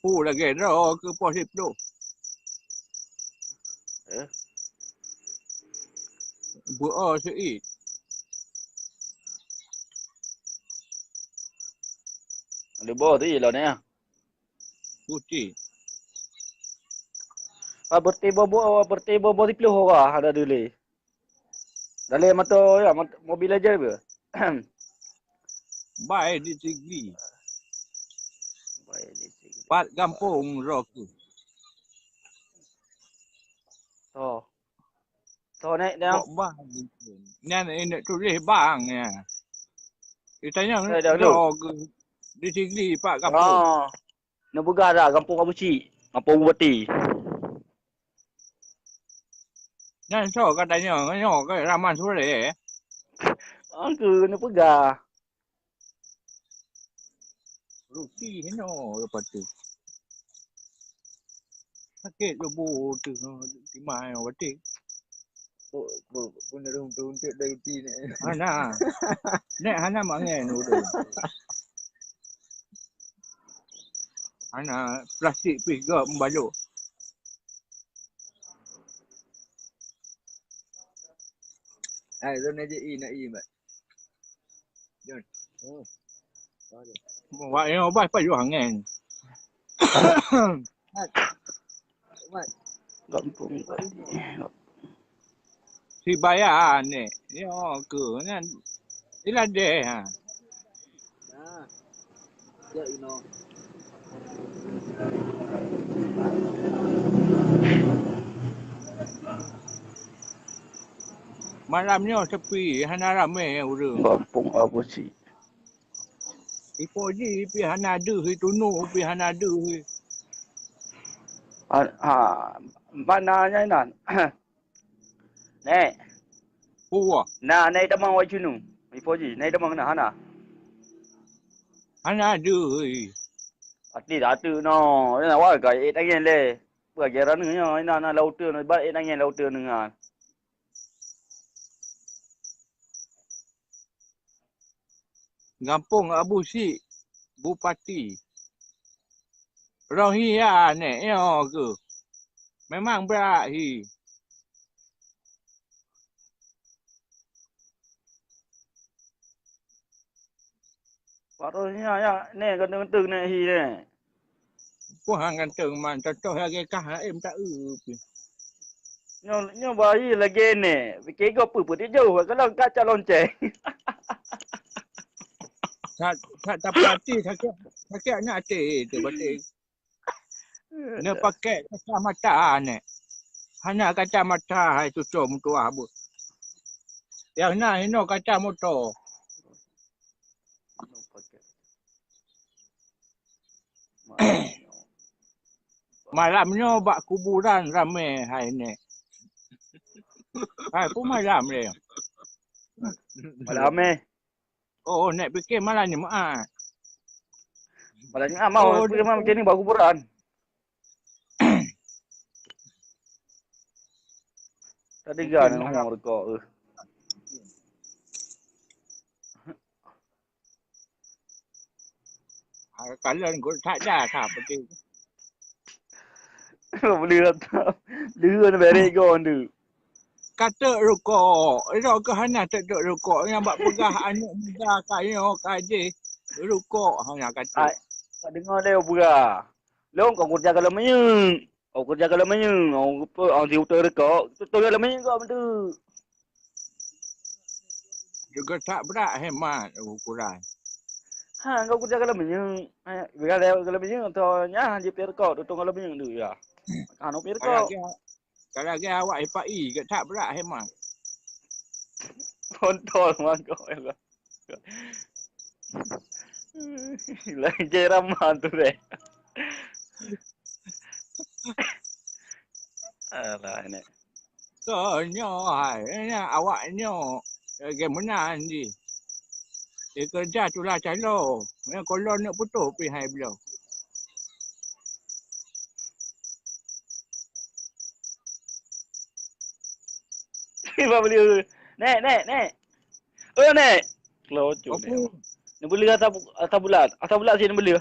Lagi ro ke posip tu. Buat seit. Ada bawa tu ialah ni. Putih. Bertiba bawa kilo orang ada dulu. Dalam motor ya mobil aja ke? Baik di segi. Baik di sini. Pat kampung roku. So naik dah. Kok bang. Ni tulis bang ya. Ditanya dulu. di segi Pak kampung. Nak buka dah kampung Kabuci. Kampung Bupati. Nan so katanya nyo ke Raman Sore. Aku nak pegang. Ruki no lepas tu. Sakit lebu tu di mana batik. Pun ada untuk dari ti ni. Hana. Nek hana mangen tu. Hana plastik piga membaluk. Hai, tu nak i mat. Jon. Oh. Wak yang obat pa yo hangen. Mat. Kampung Si bayar ni. Yo ke nan. Ila deh ha. Nah. Ya ino. Malamnya sepi, hana ramai orang. Kampung Kabuci. Ipo ji pi hana ada tunu pi hana ada. Mana nya nan? Nek. Puwa. Nah, naik tamang wai chunu. Ipoji, naik tamang na hana. Hana ada. Ati datu no. Ina wa ga e tangen le. Bua geran nya ina na lauter no ba e tangen lauter dengan. Kampung Abu Si Bupati. Rohia ni yo ke. Memang berahi. Paruhnya ya, ni ganteng ni hi ni. Puhang ganteng man contoh lagi kah em tak upi. Nyo bayi lagi ni. Fikir kau apa dia jauh kalau kaca lonceng. Tak perhati sakit nak hati tu batik. Ni pakai kacamata ni. Hanya kacamata hai tutup mutua bu. Yang nak ini kacamata. Malamnya bak kuburan ramai hai ni. Hai pun malam dia. Malam eh. Oh, nak fikir malah ni mak. Malam ni mau Oh, pergi macam ni baru kuburan. Tadi kan ngomong rekod. Kalau kau tak dah tak betul. Boleh tak? Dia nak beri kau tu. Kata rokok. Rokok hanya tak rokok. Yang buat pegah anak muda kayo kaje. Rokok hanya kata. Tak dengar dia pura. Long kau kerja kalau menyung. Kau kerja kalau menyung. Kau diutur rekod. Tu kalau menyung kau betul. Juga tak berat hemat ukuran. Kau kerja kalau menyung. Bila dia kalau menyung tu nya dia pergi rekod. Tu kalau menyung tu ya. Kan pergi rekod. Kalau lagi awak IPI ke tak berat hemat. Kontol mak kau. Lagi jeraman tu deh. Alah ini. Konyo awaknya bagaimana ni? Dia kerja tu lah calo. Kalau nak putus pergi hai belah. Apa beli? Nek. Oh nek. Kelojo ni. Ni beli atas bulat. Atas bulat sini beli.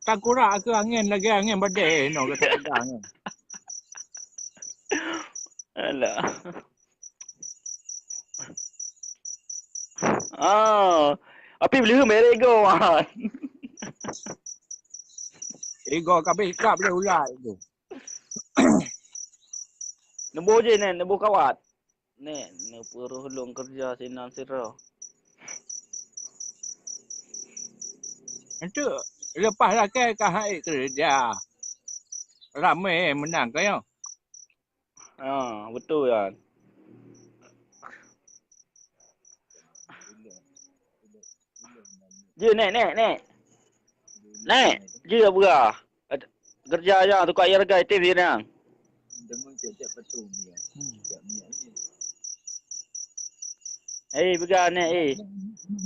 Tak kurang ke angin lagi angin badai no kata pedang. Alah. Api beli merego ah. Ego kabeh kap boleh ulat tu. Nembo je nek, nembo kawat. Nek, peruh hulung kerja sinan sira. Itu lepas lah ke hai kerja. Ramai menang kaya. Betul kan. Je nek. Nek, je apa? Kerja aja tukar air gai TV ni. Began nek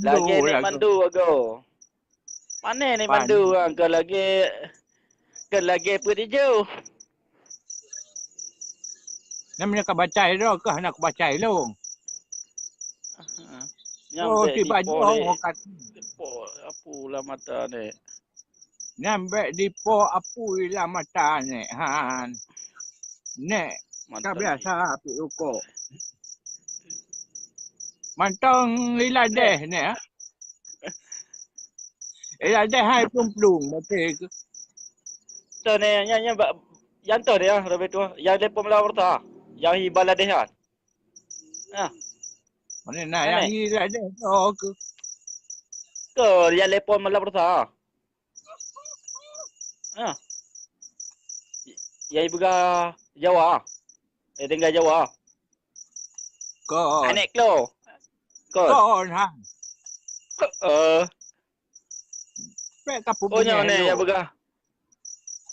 Lagi nek mandu aku. Mana ni mandu ke lagi pergi jauh. Namanya kau baca itu ke nak baca itu. Oh, tiba jauh kat. Apulah mata ni. Nyampe di po apulah mata ni. Han. Nek, tak biasa api uko. Mantong lila deh ni. Lila deh hai plung mati ke. Tu ni yang tu dia lebih tua. Yang lepas melawar tu. Yang hibala deh kan. Mana nak yang lila deh tu ke. Ke yang lepas melawar tu. Yang ibu Jawa. Tinggal Jawa. Kau. Anek klo. Kau han. Pek kapu punya ni yang begah.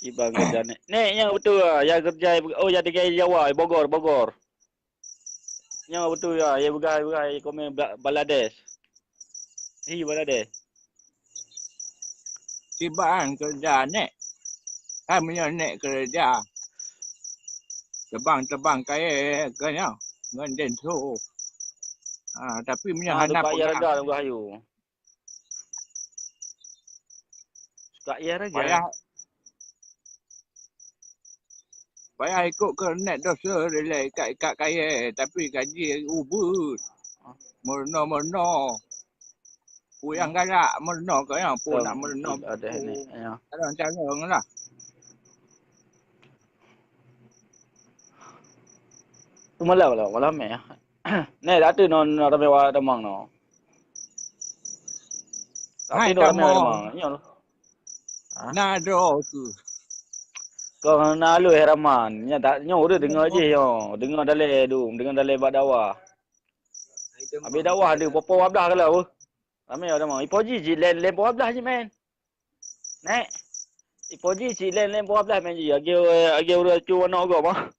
Ibang kerja ni. Ni yang betul lah. Yang kerja yang tinggal Jawa, Bogor. Yang betul lah. Yang begah komen Bangladesh. Bangladesh. Tibaan kerja ni. Kami ni kerja. Tebang kaya kaya. Ngenden tu. Tapi punya hana pun. Suka air agak hayu. Suka air agak. Payah ikut ke net dosa relay kat kaya. Tapi gaji ubud. Merno. Yang galak merno kaya. Pun nak merno. Ada ni. Cara lah. Malam ni. Ni dah tu non ramewa demang no. Hai demang. Nah do tu. Kau nalu heraman. Nya tak nyo dia dengar je yo. Dengar dalai bak dakwah. Habis dakwah ada popo abdah kalau. Ramai demang. Ipoji ji len popo abdah je men. Nek. Ipoji ji len popo abdah men je. Age ura cu warna go mah.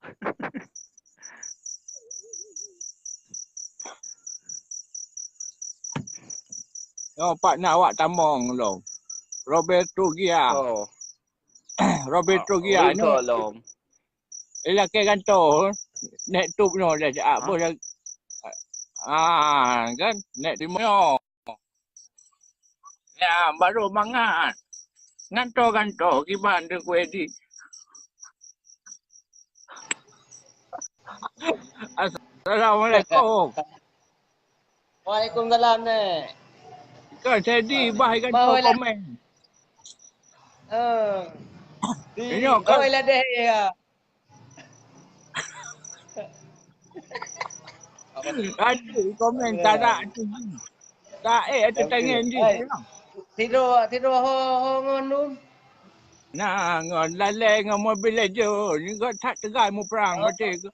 Oh, Pak nak awak tamong lo. Roberto Gia. Oh, Roberto Gia rin ni. ko lom. Ila ke kantor. Nek tup no dah apa dah. Kan nek di mo. Ya, baru mangat. Ngantor kiban de kue di. Assalamualaikum. Waalaikumsalam nek. Kau jadi bahai Mau kantor lah. komen. Ini Oh kau lah deh ya. ada komen tak nak tinggi. Tak ada tangan di. Tidur ho ngonum. Nah, ngon lalai dengan mobil aja. Ni kau tak tegai mu perang betul ke?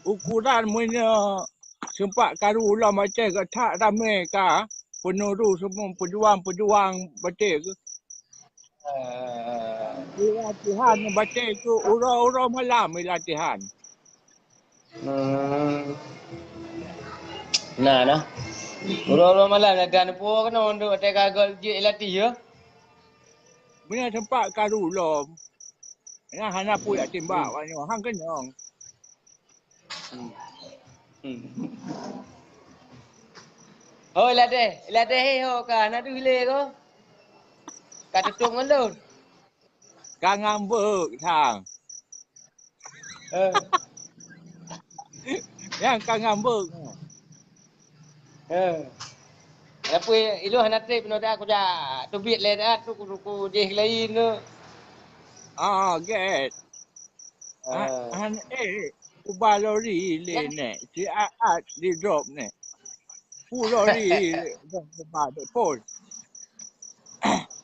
Ukuran punya sempat karu ulah macam ke tak ramai ke? Penuru semua pejuang-pejuang betul ke? Latihan betul ke? Ura-ura malam latihan. Nah. Uro malam nak gan po kena untuk atai kagol je latih ya. Punya sempat karu ulah. Nah, hana pun nak tembak banyak. Hang kenyang. Oh lah deh ho ka nak dule ko. Ka tutung ngalun. Kang ngambek tang. Yang kang ngambek. Apa ilu hana trip no dah aku dah tu bit le dah tu ku je lain no. Get. Ubah lori le ne. Si di drop ne. Lori ubah pun.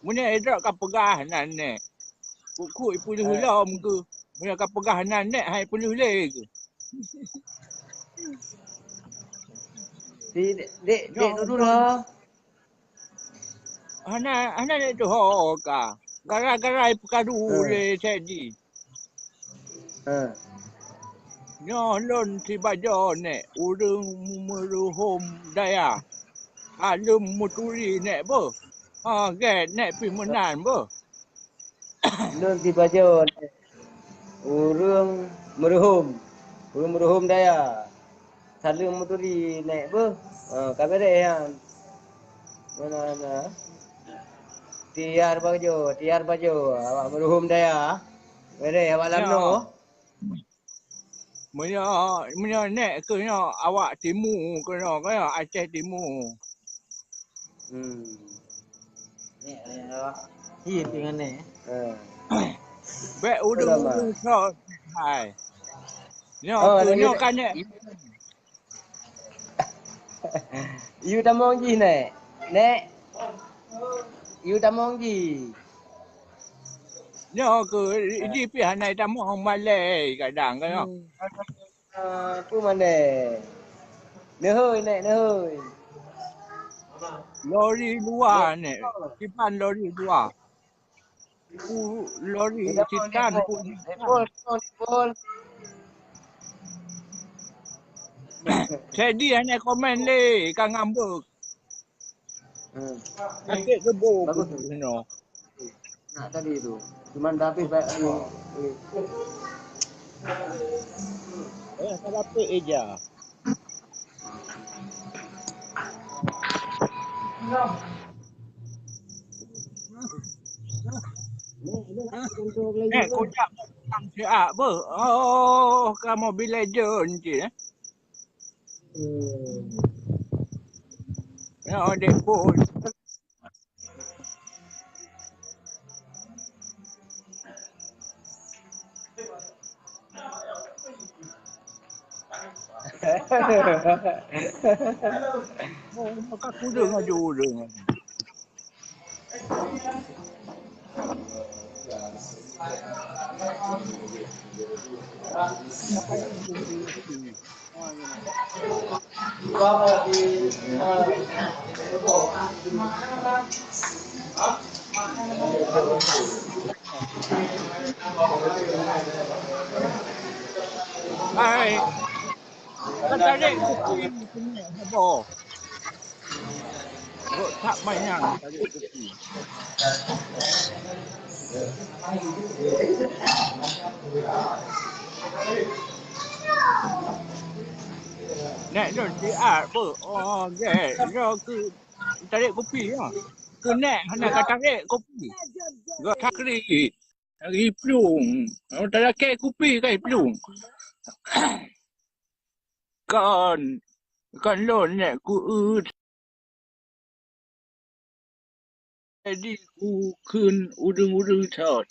Muna drop ka pegahanan ne. Ku ipuluh lom ke. Muna ka pegahanan ne hai puluh le ke. Dek dulu lah. Hana ne tu ho ka. Gara-gara pekadu le jadi. Nyolon si bajo ne. Urung meruhum daya. Alum muturi ne bo. Get ne pi menan bo. Lun di bajo urung meruhum daya. Salung muturi naik ber. Kamera yang mana tiar baju awak meruhum daya. Mere awak lam no. Punya nek ke nya awak timu ke nya Aceh timu. Ni awak hit dengan ni. Be udung so hai. Nyo kan nek. You tamong ji nek. You tamong ji. Nyo ke di pi hanai tamu hong Malay kadang ke nya. Tu mana? Nehoi nek nehoi. Lori luar nek. Kipan lori luar. Lori titan pun. Pol. Jadi hanai komen le kang ngambek. Sakit gebuk tu no. Nak tadi tu. Cuman dah habis baik ni. Kalau pe eja. Kocak siap apa? Oh, ke Mobile Legend je. Ya, dek pun. Maka kuda ngaju dengan. Hai. Kan tarik kopi kena apa? Kok tak banyak tarik kopi. Nek tu si apa? Oh, ge, yo ke tarik kopi ya. Kena nak tarik kopi. Gak takri. Hari pelung. Oh, tarik kopi kai pelung. Kan lo nek ku jadi ku kun udung thot.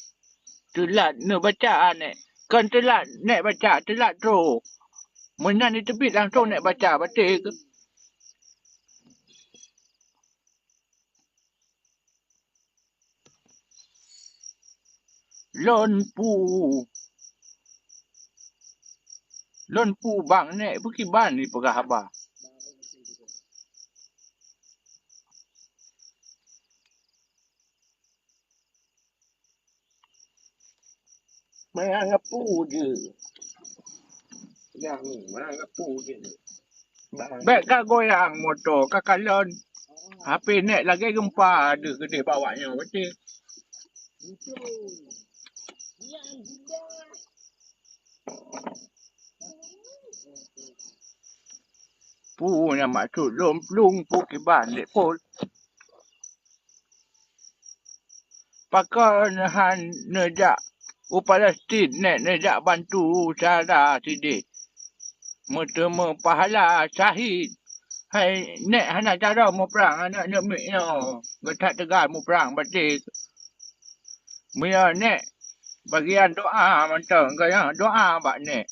Telat ne baca nek. Kan telat nek baca telat tro. Mana ni tepi langsung nek baca batik. Lon pu bang nek pergi ban ni pegah abah. Main ngapu je. Yang ni main ngapu je. Baik kak goyang motor kakak lon. HP nek lagi gempa ada gede bawanya batik. Punya maksud lomplung pu kiban dek pol. Pakai nahan nejak Palestin nek nejak bantu cara sidik. Metemu pahala syahid. Hai nek hana cara mau perang anak nek miknya. Getak tegal mau perang batik. Mia nek bagian doa mantang gaya doa bak nek.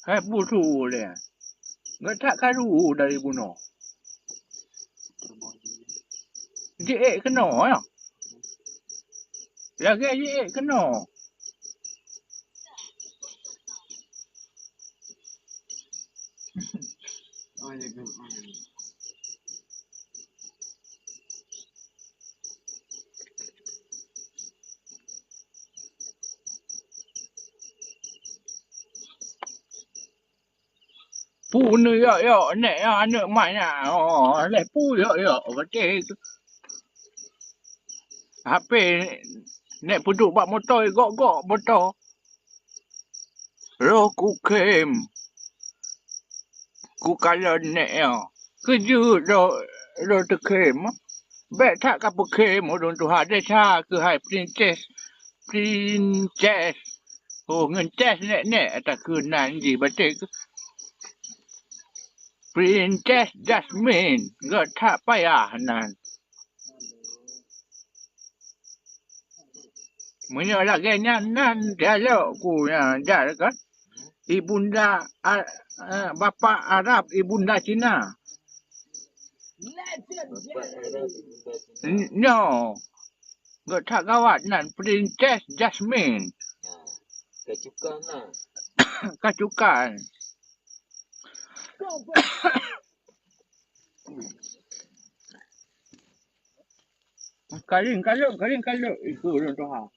Hai busu le. Getak karu dari bunuh. Jek kena ya. Lagi jek kena. Pu ni ya nek anak mai na. Oh, le pu ya batik. HP nek puduk bak motor gok motor. Ro ku kem. Ku kalau nek ya. Keju ro te kem. Bek tak kapu kem odon tu ha desa ke hai princess. Oh ngentes nek tak kenan ji batik. Princess Jasmine. Gak tak payah nan. Punya lagi nan dia lo ku ya jar kan. Ibunda bapa Arab, ibunda Cina. No. Gak tak gawat nan Princess Jasmine. Kacukan lah. Kacukan. Kaling kalau itu orang tu ha.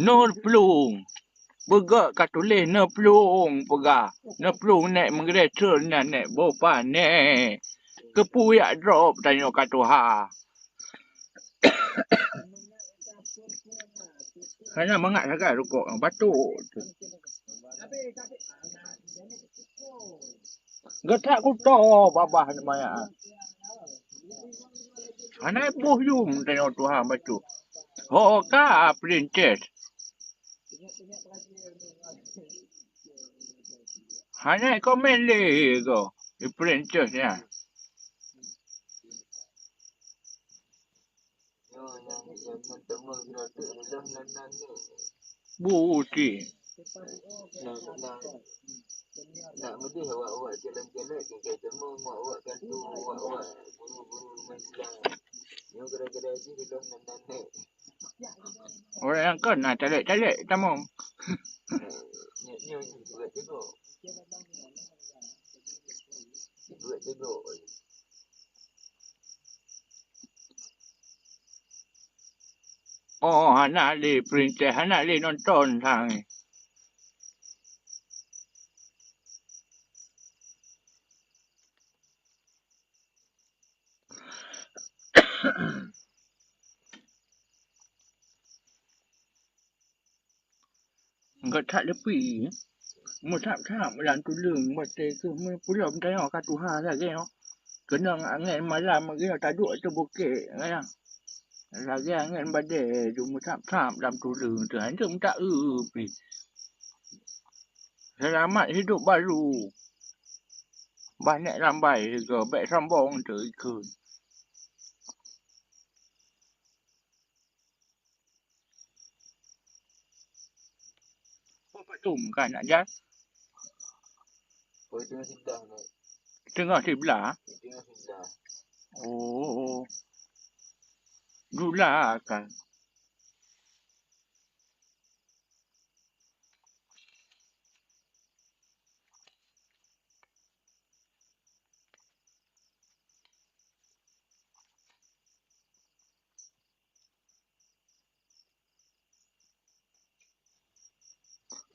Nur pelung. Begak kat tulis nur pelung pegah. Nur pelung nek menggerecer nek bopa nek. Kepuyak drop tanya kat ha. Hanya mengat sangat rukuk batuk. Getak kuto babah maya. Anak buh yum tanya Tuhan batuk. Oh ka princess. Hanya komen le go. Princess ya. Buti. Nak mesti awak jalan-jalan ke temu awak kantu awak buru-buru main. Yo gara-gara je belum nan. Orang yang kan nak calik tamam. Oh, anak le princess, anak le nonton sang. Enggak tak lepi. Mu tak melan tu leng mate ke mu pulau tengok kat Tuhan lagi no. Kena angin malam lagi tak duduk tu bukit kan. Lagi angin badai tu mu tak dalam tu leng tu. Hanya mu tak pi. Selamat hidup baru. Banyak lambai ke baik sambung tu ikut. Apa tu kan nak jas? Tengah sebelah. Oh. Dula kan.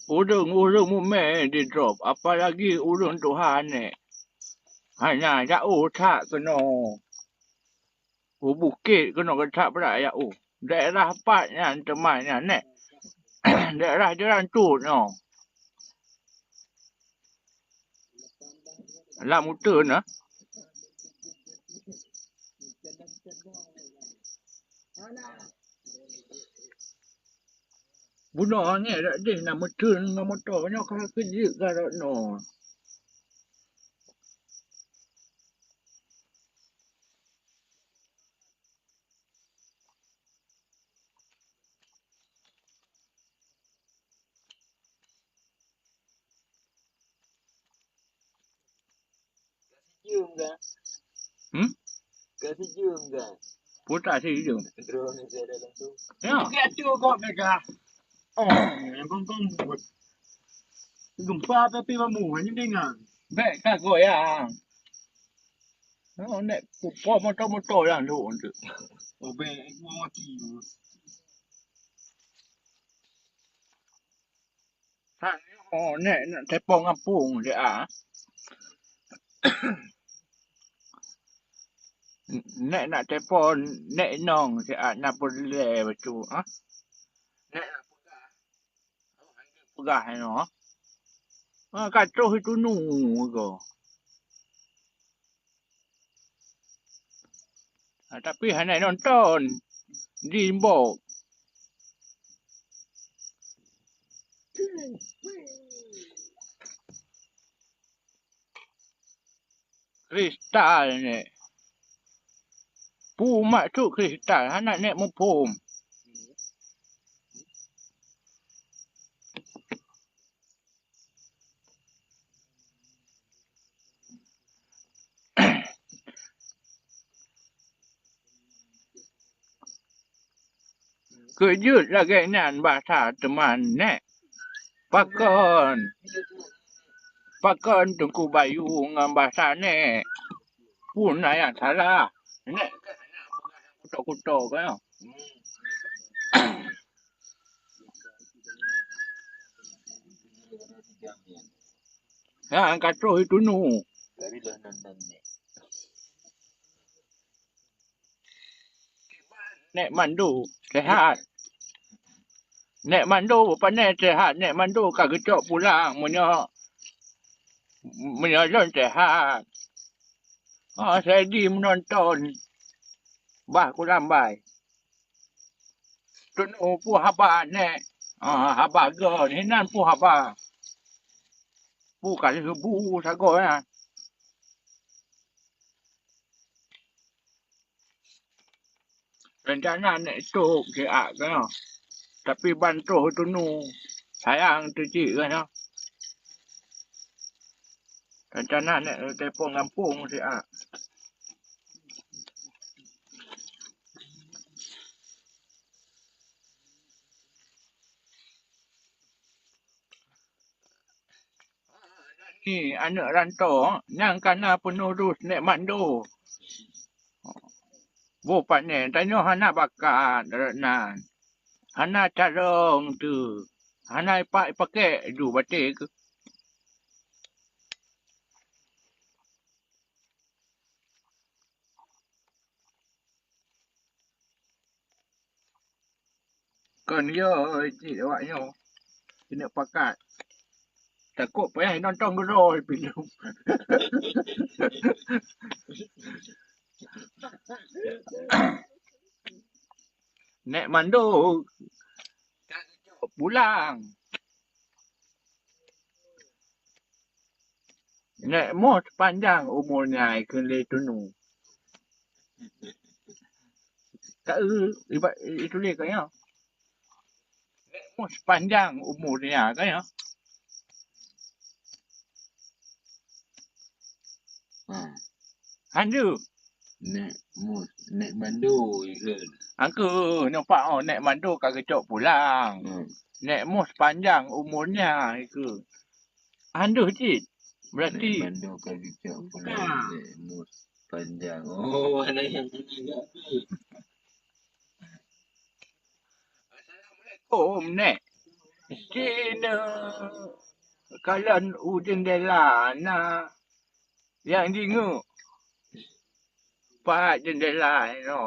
Urung mu main di drop. Apalagi urung Tuhan ni. Hanya jauh tak kena. Bukit kena ketak pula ya. Daerah partnya temannya ni. Daerah jalan tu no. Lah muter na. Bunuh ni dak deh nak muter dengan motornya kalau kerja kalau no. Hmm? Putar sejum. Ya. Kata kau mereka. Oh, yang kau buat. Gempa tapi kamu hanya dengar. Baik kan goyang. Oh, nek pupo motor-motor yang tu. Oh, baik, mau mati. Oh, nek nak tepung kampung dia. Nek nak tepung nek nong dia nak boleh betul ah. Nek nak pegah no. Ah, kacau itu nu ko. Tapi hanya nonton di Imbok. Kristal ni. Pumak tu kristal. Anak nek mumpum. Kejut lagi nan bahasa teman nek. Pakon tungku bayu dengan bahasa nek. Pun yang salah. Nek kutuk-kutuk kan. Ya, kacau itu nu. Nek mandu sehat. Nek mandu pandai sehat. Nek mandu kagecok pulang. Menyalon sehat. Oh, saya di menonton. Bah ku lambai. Tunu pu haba nek. Haba go. Ni nan pu haba. Pu kali bu sago ya. Rencana nek tu dia kan. Tapi bantu tunu. Sayang tu cik kan. Rencana nek tepung kampung dia. ni anak rantau yang kana penurus nek mando. Bukan ni, tanya hana bakat nan. Hana carong tu. Hana pakai du batik. Kan yo cik awaknya. Kena pakat. Takut payah nonton geroi film. Nek mando pulang. Nek mos panjang umurnya ikun le tunu. Tak itu le kaya. Nek mos panjang umurnya kaya. Handu. Nek mando ikut. Angku nampak nek mando kagak pulang. Nek mos panjang umurnya itu. Handu cik. Berarti Nek mando kagak pulang. Nek mos panjang. Oh, ada yang nek. Cina. Kalan jendela na. Yang dingu. Pak jendela no.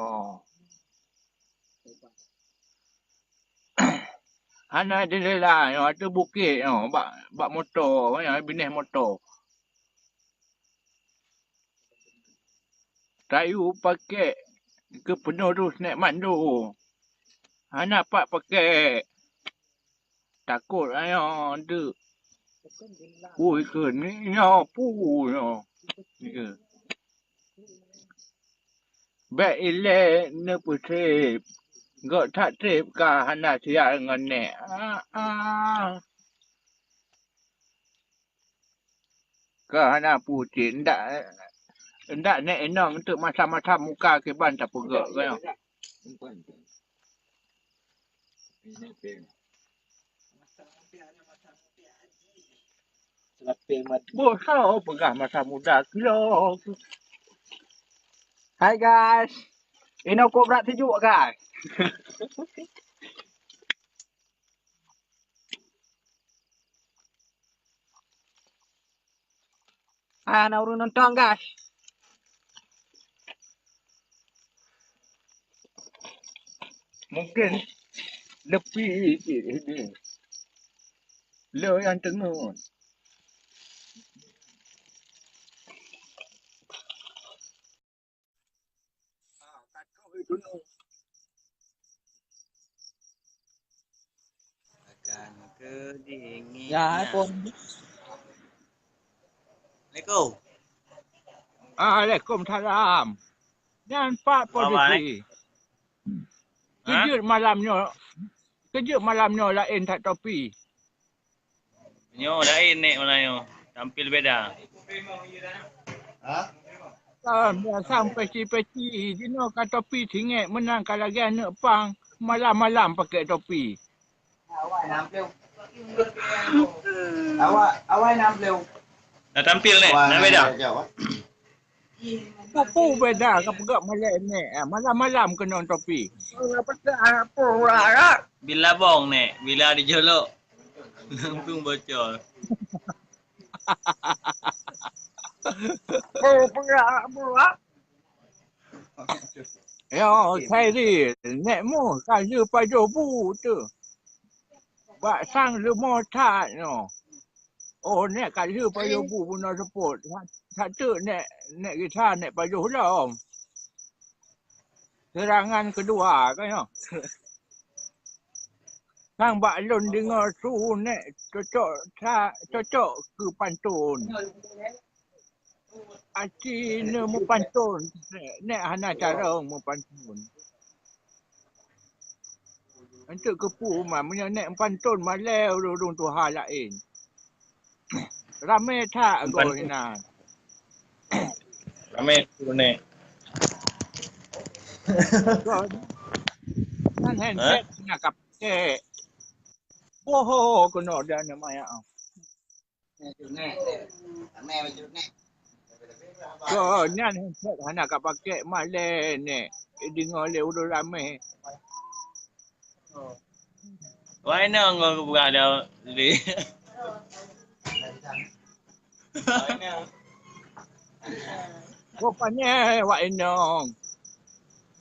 Hana jendela no ada bukit no. Bak motor, binih motor. Tayu pakai ke penurus nek mando. Hana pak pakai. Takut ayo tu. Ui ke ni no pu no. Baik ile ne pusip. Gak tak trip ka hana siap dengan nek. Ka hana putih ndak nek enang untuk masa-masa muka ke ban tak pegak kau. Bosau pegah masa muda kilo. Hai guys. Ini aku berat sejuk guys. Nak urung nonton guys. Mungkin lebih ini. Lo yang tengah. Akan kedingin. Ya, pun. Assalamualaikum. Waalaikumsalam. Dan Pak Polisi. Kejut malamnya. Kejut malamnya lain tak topi. Nyo lain nek Melayu. Tampil beda. Sampai peci-peci. Dino kat topi singit menang kalau dia nak pang. Malam-malam pakai topi. Awak nampil. Nak tampil nek, nak beda. Pupu beda ke pegak malam ni. Malam-malam kena topi. Bila bong nek, bila dijolok. Langsung bocor. Ya, saya ni. Nek mu kayu pajobu tu. Bak sang lemah tak no. Oh, nek kayu pajobu pun nak sebut. Satu nek kita nek pajoh lah. Serangan kedua kan ya. Sang bak lon dengar su nek cocok ke pantun. Aci ne mu pantun. Nek hana cara mu pantun. Untuk kepu mah nek pantun malau dudung tu hal lain. Ramai tak go ina. Ramai tu nek. Kan handset nak kapke. Oh, kena dia nama ya. Kau ni anak kat pakai malah ni. Dengar le udah ramai. Why na ngồi buka đâu đi. Rupanya wak enong.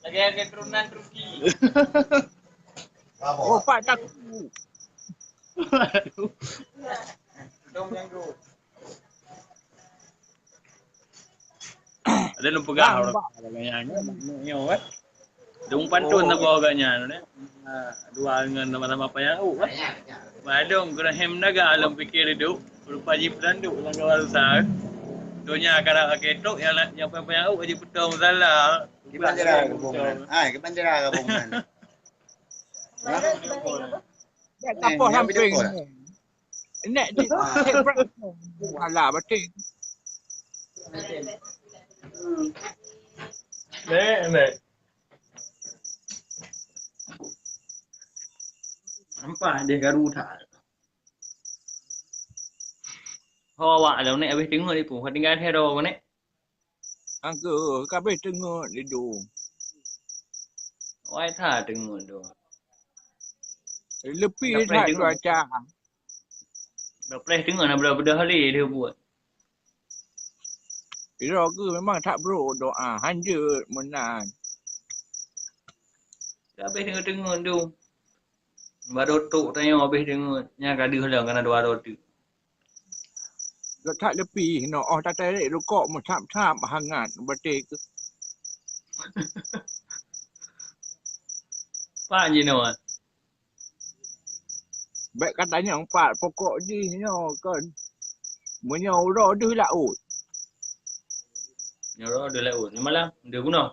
Lagi ada keturunan Turki. Rupa takut. Dong yang tu. Ada lu pegang orang agaknya nyo kan. Dung pantun na po agaknya no. Dua dengan nama-nama apa yang Badong Graham naga alam pikir hidup. Rupa jipran duk lang kawal sa. Donya kara ketok yang apa yang aji putong salah. Kebanjara gabungan. Kebanjara gabungan. Apa samping. Nek di alah betul. Nek. Nampak dia garuda. Hoa đâu nè, biết trứng rồi đi phụ phải đi ngay theo đồ nè. Angka kabeh tengok di dong. Wai tha trứng rồi đồ. Lebih tak cuaca. Dah play trứng rồi nào benda hari dia buat. Ira ke memang tak bro doa hanya menang. Habis trứng rồi đồ. Baru tu tanya habis trứng rồi. Nya kada halang kana dua roti. Tak lebih no tak tarik rokok macam-macam hangat betul ke. Pak je no. Baik katanya empat pokok di no kan. Menyau dia laut. Nyoro de laut. Ni malam dia guna.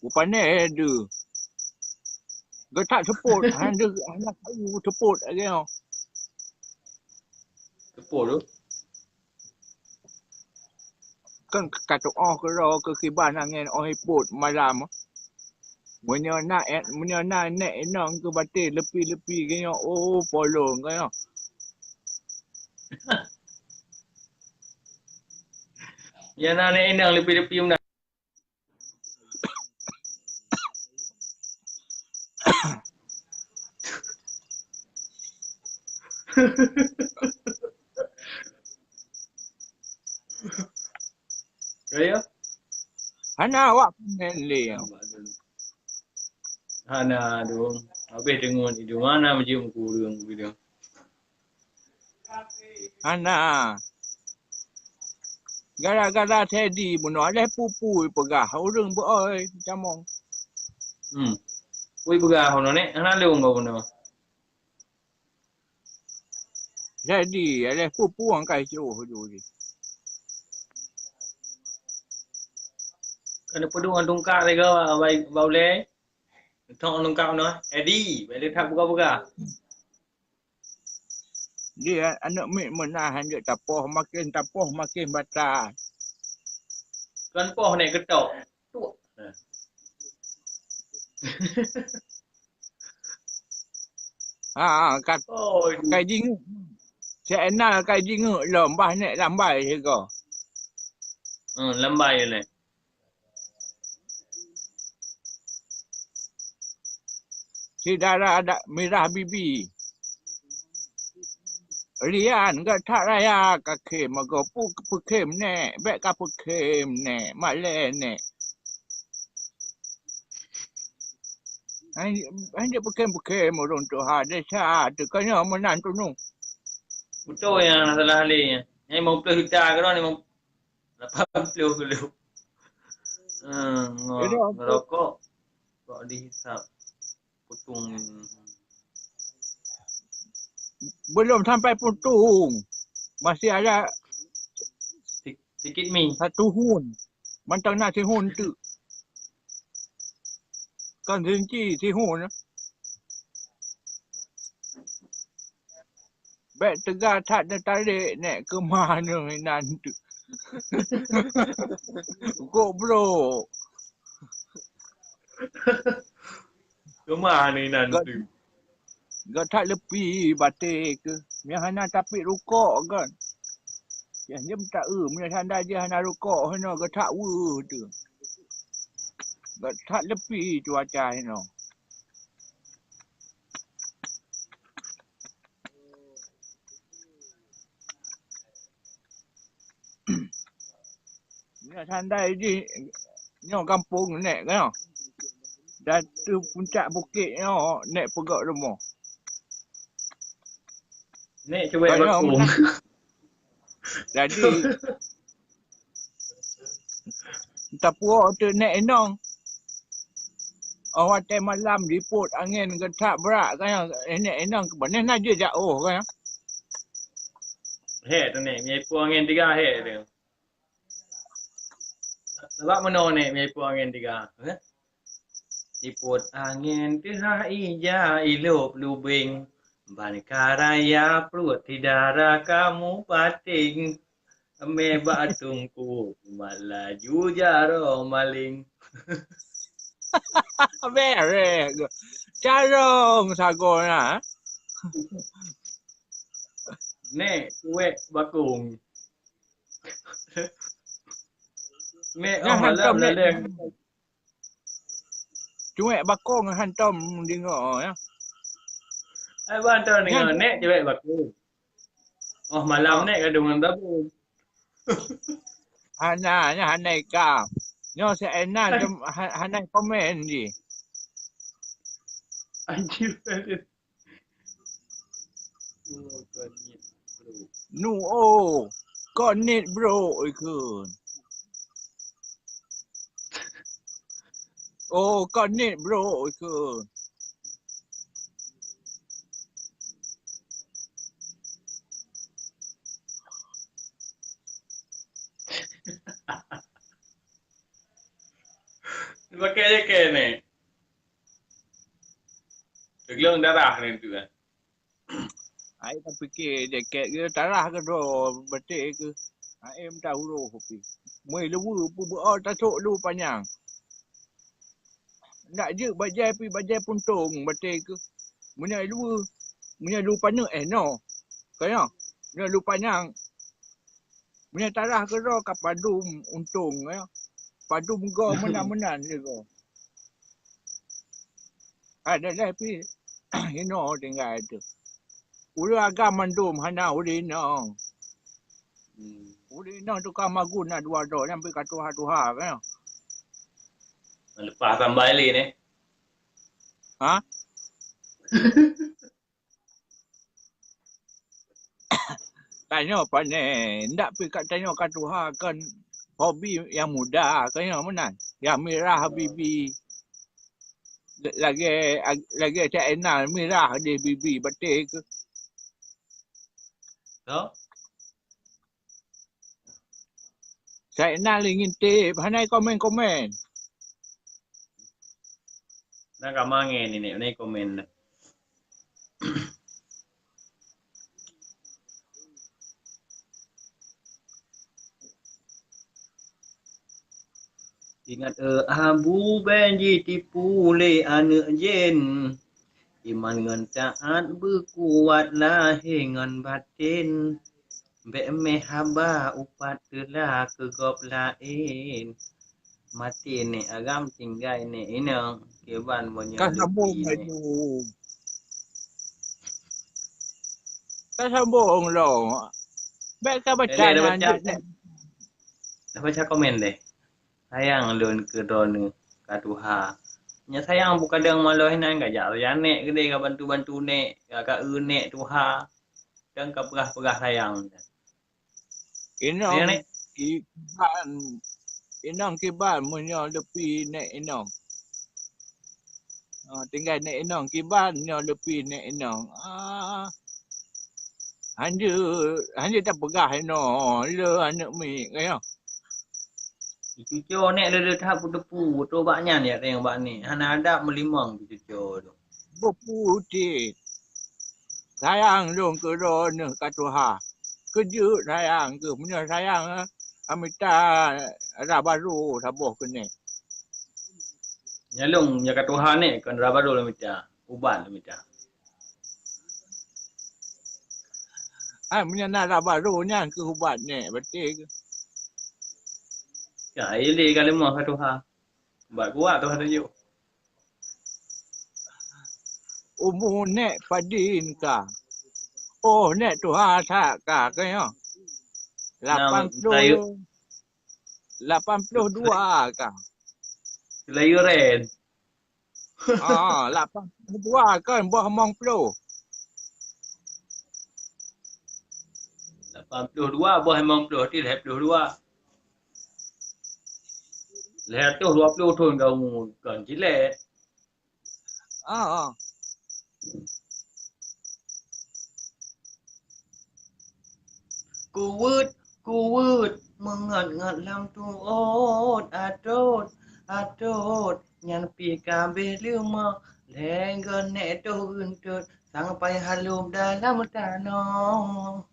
Rupanya ada. Getak seput. Ada anak kayu seput lagi no. Tepur tu. Kan kata ke ro ke kiban angin put malam. Menyana nek enang ke batin lepi-lepi ke polong ke no. Ya na nek enang lepi-lepi mana. Raya? Hana awak pengen Hana dong. Habis dengar di mana macam kurang video. Hana. Gara-gara tadi bunuh ada pupu pegah orang boy camong. Ui pegah hono ni, hana leung kau benda. Jadi ada pupu ang kai suruh dulu. Kena pedu dengan tungkak lagi baik bau le. Tong tungkak no. Eddie, balik tak buka-buka. Dia anak mik menahan dia tapoh makin batal. Kan poh ni ketok. Tuak. Kat kai jing. Saya nak kai jing lembah nek lambai je ko. Lambai le. Si darah ada merah bibi. Rian ke tak raya ke kem ke pu kem ne, bek ka pu kem ne, male ne. Hanya pu kem orang tu ada sah tu kena menan tu nu. Betul yang salah halnya. Yang mau pelih hutan ke ni mau 80 kilo. Ngerokok kok dihisap. Putung. Belum sampai putung. Masih ada sikit mi. Satu hun. Mantang nak si hun tu. Kan rinci si hun. Baik tegar tak ada tarik nek ke mana nanti. Kok bro. Ke mana nanti? Gak tak lepi batik ke. Yang hana tapi rukuk kan. Yang dia tak punya tanda je hana rukuk hana gak tak tu. Gak tak lepi cuaca hana. Yang tanda je nyo kampung nek kan. Dan tu puncak bukit nyo nek pegak rumah. Nek cuba Kau bakung. Jadi tak puak tu nek enong. Awak time malam diput angin getak berak kan nek enong ke mana nak je jauh kan. Hek tu nek, menyapu angin 3 hek tu. Sebab mana nek menyapu angin 3? Diput angin tiha ija ilup lubing. Ban karaya perut tidara kamu pating. Me batungku malaju jaro maling. Very good. Jarong sagona. Nek kuek bakung. Nek Yang malam hantam nek. laleng. Cuek bakong hantam dengar ya. Ai bantu dengan nek cuek bakung. Oh malam nek kadung tabung. Hana hanai ka. Nyo se enak hanai komen di. Anjir. Nu oh. Konit bro ikun. Oh konit bro ikun. Pakai je ke ni. Tegelung darah ni tu kan. Ai tak fikir jaket ke tarah ke do betik ke. Ai em tahu ro kopi. Moi lewu pu bo tak sok lu panjang. Nak je bajai pi bajai puntung betik ke. Munya lewu. Munya lu panjang no. Kaya. Munya lu panjang. Munya tarah ke do ka padum untung ya. Padum go menan-menan je go. Ada dah pi. Ino tinggal tu. Ulu agak mandum hana uli no. Uli no tu kan maguna dua do sampai kat tuha kan. Lepas tambah lagi ni. Ha? Tanya apa ni? Ndak pi kat tanya kat tuha kan hobi yang muda kan yang menan. Yang Mirah Habibi. Lagi tak enal Mirah di Bibi betik ke. So, Saya enal ingin tip. Hanai komen-komen. nak kamangin ni komen dah. Ingat abu benji tipu le anak jen. Iman ngan taat berkuat lahir ngan batin. Be me haba upat telah kegop lain. Mati ni agam tinggai ni ina keban banyak Kan sambung lebih ni. itu. Kan sambung lo. Baik kan baca Dah baca. nanti. Dah baca komen deh. Sayang lun ke dona katuha. Nya sayang bukan dang malah hinan gajak yang nek gede ka bantu-bantu nek ka nek tuha. Dang ka perah-perah sayang. Inong Nek kiban. Inong kiban munyo lepi nek inong. Tinggal nek inong kiban nyo lepi nek inong. Hanya tak pegah ino. Le anak mi kaya. cucu nek le tahap putu tu baknya ni yang bak ni. Hana ada melimang cucu tu. Berputih. Sayang dong ke dona katuha. Kejut sayang ke. Punya sayang Amita Rabaru tabuh kene. Nyalung nya katuha nek kan rabado le mita. Uban le mita. menyana barunya ke ubat ni betul. Ya, ini kalau mau satu ha. Buat kuat tu satu yuk. Umur nek padin ka. Oh nek tu ha tak ka ke ya. Nam tayu 82 ka. layu ren. 82 kan buah mong plo. 82 buah emang 20 tidak 22. Lihat tu 20 tahun kamu kan gila. Kuwut mengat-ngat lam tu adot nyan pi kambe luma lenggan nek tu untut sampai halum dalam tanah.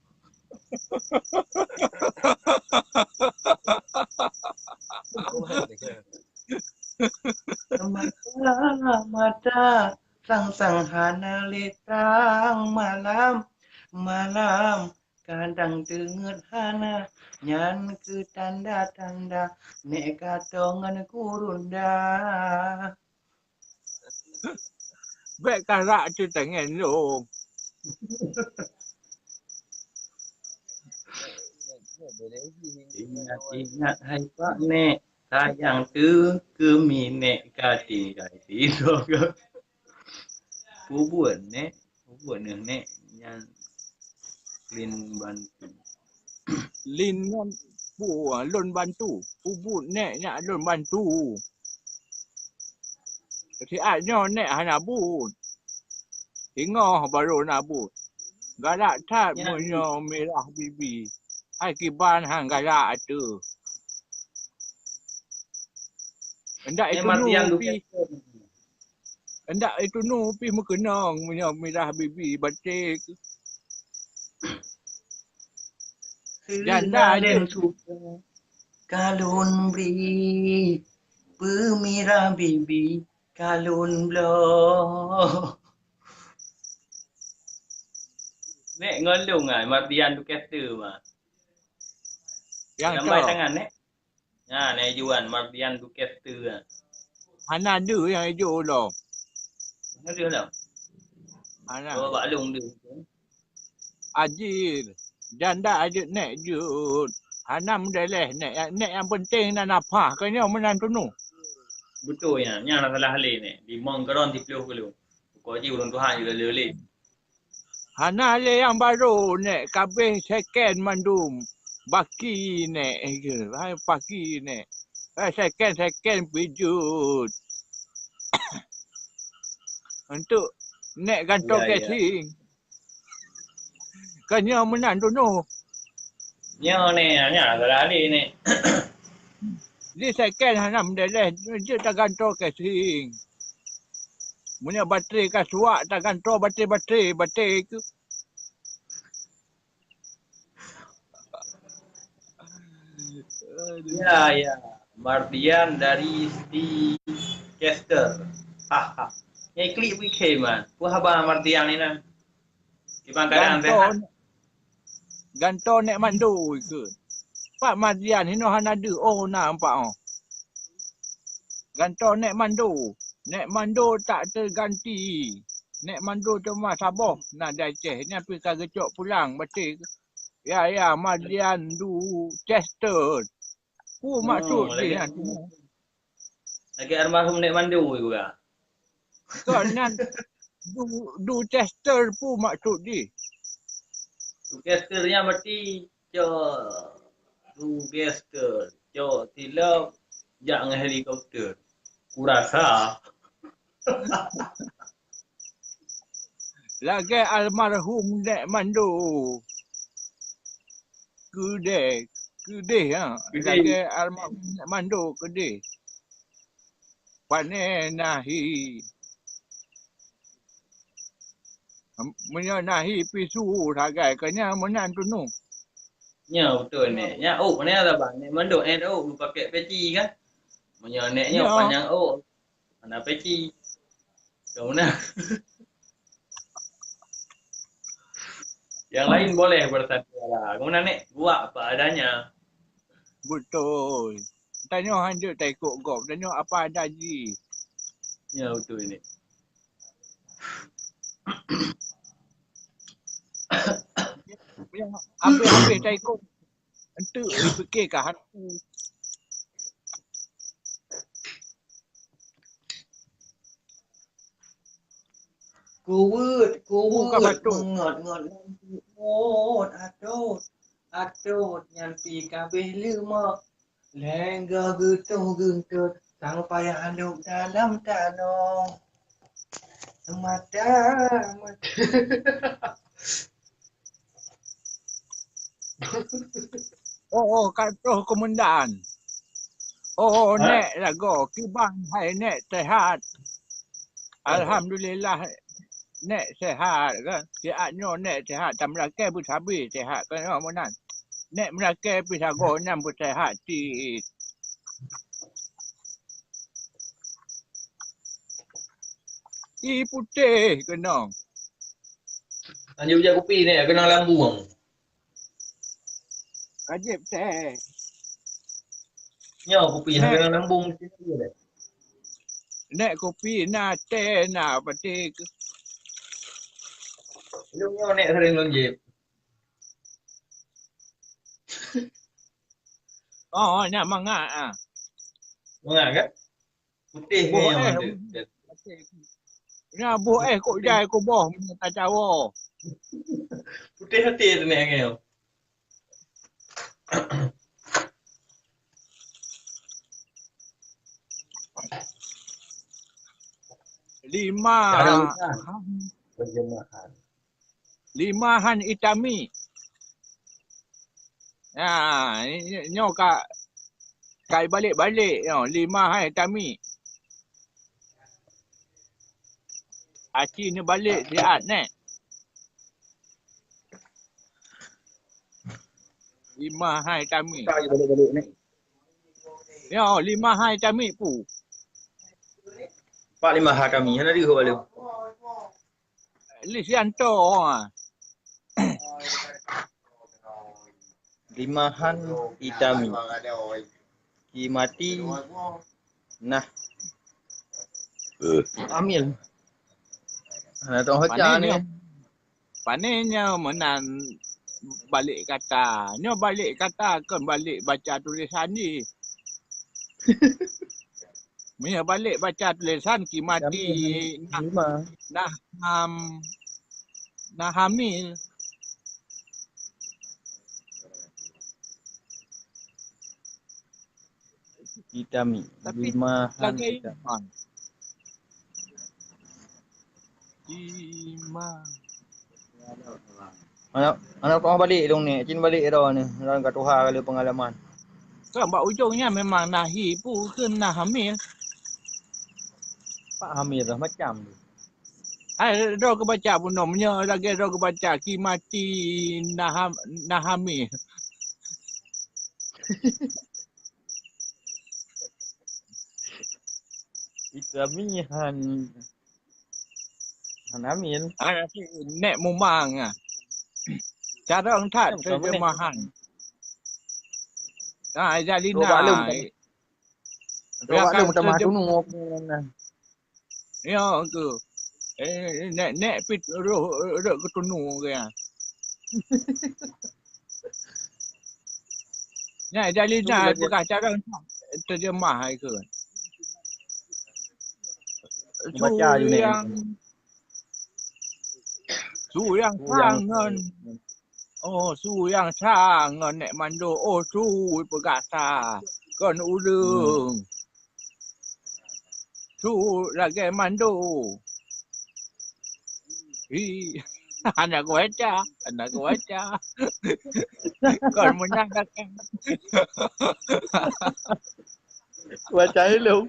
Mata sang hana letang malam kadang dengar hana nyan ke tanda nek katongan kurunda. Baik karak tu tangan lu. Ingat hai pak nek sayang tu kemi nek kati so ke bubuan nek yang clean bantu Lin lon bantu. Ubut nek nak lon bantu. Si adnya nek hana but. Ingoh baru nak but. Galak tat munyo merah bibi. Hai kiban hang galak tu. Hendak itu pi. Hendak itu pi mekenang munyo merah bibi batik. Janda je. Kalun beri pemira bibi kalun bloh. Nek ngolong ah Mardian tu kata mah. Yang gambar tangan nek. Ha nek juan Mardian tu kata ah. Hana ada yang hijau lo. Ada dah. Hana. Oh baklung dia. Ajir. Janda ajir nek jut. Hanam dah leh nek yang penting nak napah kanya menan tunu. Betul ya. Nya nak salah hal ni. Di mongkaron di peluh kelu. Ko ji ulun Tuhan juga lele. Hana le yang baru nek kabeh second mandum. Baki nek ke. Hai pagi nek. Second pijut. Untuk nek gantung casing. Kanya menan tunu. Nya salah hal ni. Di second hanam dah leh. Dia tak gantung casing. Punya baterai kan suak tak gantung baterai ke. Ya. Mardian dari di Chester. Haha. Yang klik PK man. Puha ba Mardian ni nan. Ibang kadang sehat. Gantung nek mandu ke. Pak Mardian ni no hanadu oh nampak oh. Gantung nek mandu. Nek mandu tak terganti. Nek mandu cuma saboh. Nah dah ceh. Ni pergi kagecok pulang batik. Ya Mardian du Chester. Maksud dia. Lagi almarhum nek mandu juga. Kan du Chester pun maksud dia. Chester nya mati Chester. Tilap jangan helikopter. Kurasa. Lagi almarhum nek mandu. Kedai ha. Lagi almarhum nek mandu kedai. Pane nahi. Punya nahi pisu ragai kanya menan tunu. Ya betul ni. Ya ni ada bang. Ni manduk NO pakai peci kan. Menyoneknya panjang mana peci. Kau nak. Yang lain boleh bersatu lah. Kemudian Nek, buat apa adanya. Betul. Tanya hanya tak ikut kau. Tanya apa ada ji. Ya, betul ini. Yang habis-habis tak ikut. Entu fikirkan hantu. Kuwut, Bukan batuk. mengot-ngot ngot adot nyampi kabeh lima. Lengga getung-gentut sampai handuk dalam tanah. Mata. Oh, kata komandan. Oh, nek lagu kibang hai nek sehat. Alhamdulillah nek sehat kan. Siatnya nek sehat. Tak melakai pun habis sehat kan monan. Nek melakai pun sago nam pun sehat ti. I putih kena. Anjir hujan kopi ni kena lambung. Kajib teh. Nyo kopi kena lambung macam tu dah. Nek kopi na teh na petik. Lu nyo nek sering lonjip. Oh, nak mangak ah. Mengak kan? Putih ni Buh yang eh. ada. Nak buh kok jai ko boh tak cawo. Putih hati tu nek ngel. Lima. Berjemahan. Limahan itami. Ya, nyo kak kai balik-balik nyo, limahan itami. Aci ni balik siat nek. Limahan itami. Tak balik-balik ni. Yo, limahan itami pu. 45 hari kami. Hana dia balik. Lisianto ah. Limahan Itami. Kimati. Nah. Amil. Hana tong hoca ni. Panenya menan balik kata. Nyo balik kata kan balik baca tulisan ni. Punya balik baca tulisan kimati nah hamil. Itami. Tapi Limahan lagi Itami. Anak kau balik dong ni. Cin balik dah ni. Orang kat Tuhan kali pengalaman. kan mbak ujungnya memang nahi pu ke nah hamil. Pak Hamil dah macam tu. Ai ro ke baca pun nomnya lagi ro ke baca kimati nah hamil. Itami Han Hamil. Nek mumang ah. Cara engkat terjemahan. Nah, Jalina. Dua lu macam tunu Ya ke. Nek pit roh ketunu ke ya. Nah, Jalina bukan cara terjemah ke. Baca je ni. Su yang sangat. Oh, su yang sangat nek mando. Oh, su perkasa. Kan udung. Su lagi mando. Anak ku baca. Kan menyandarkan. Baca lu.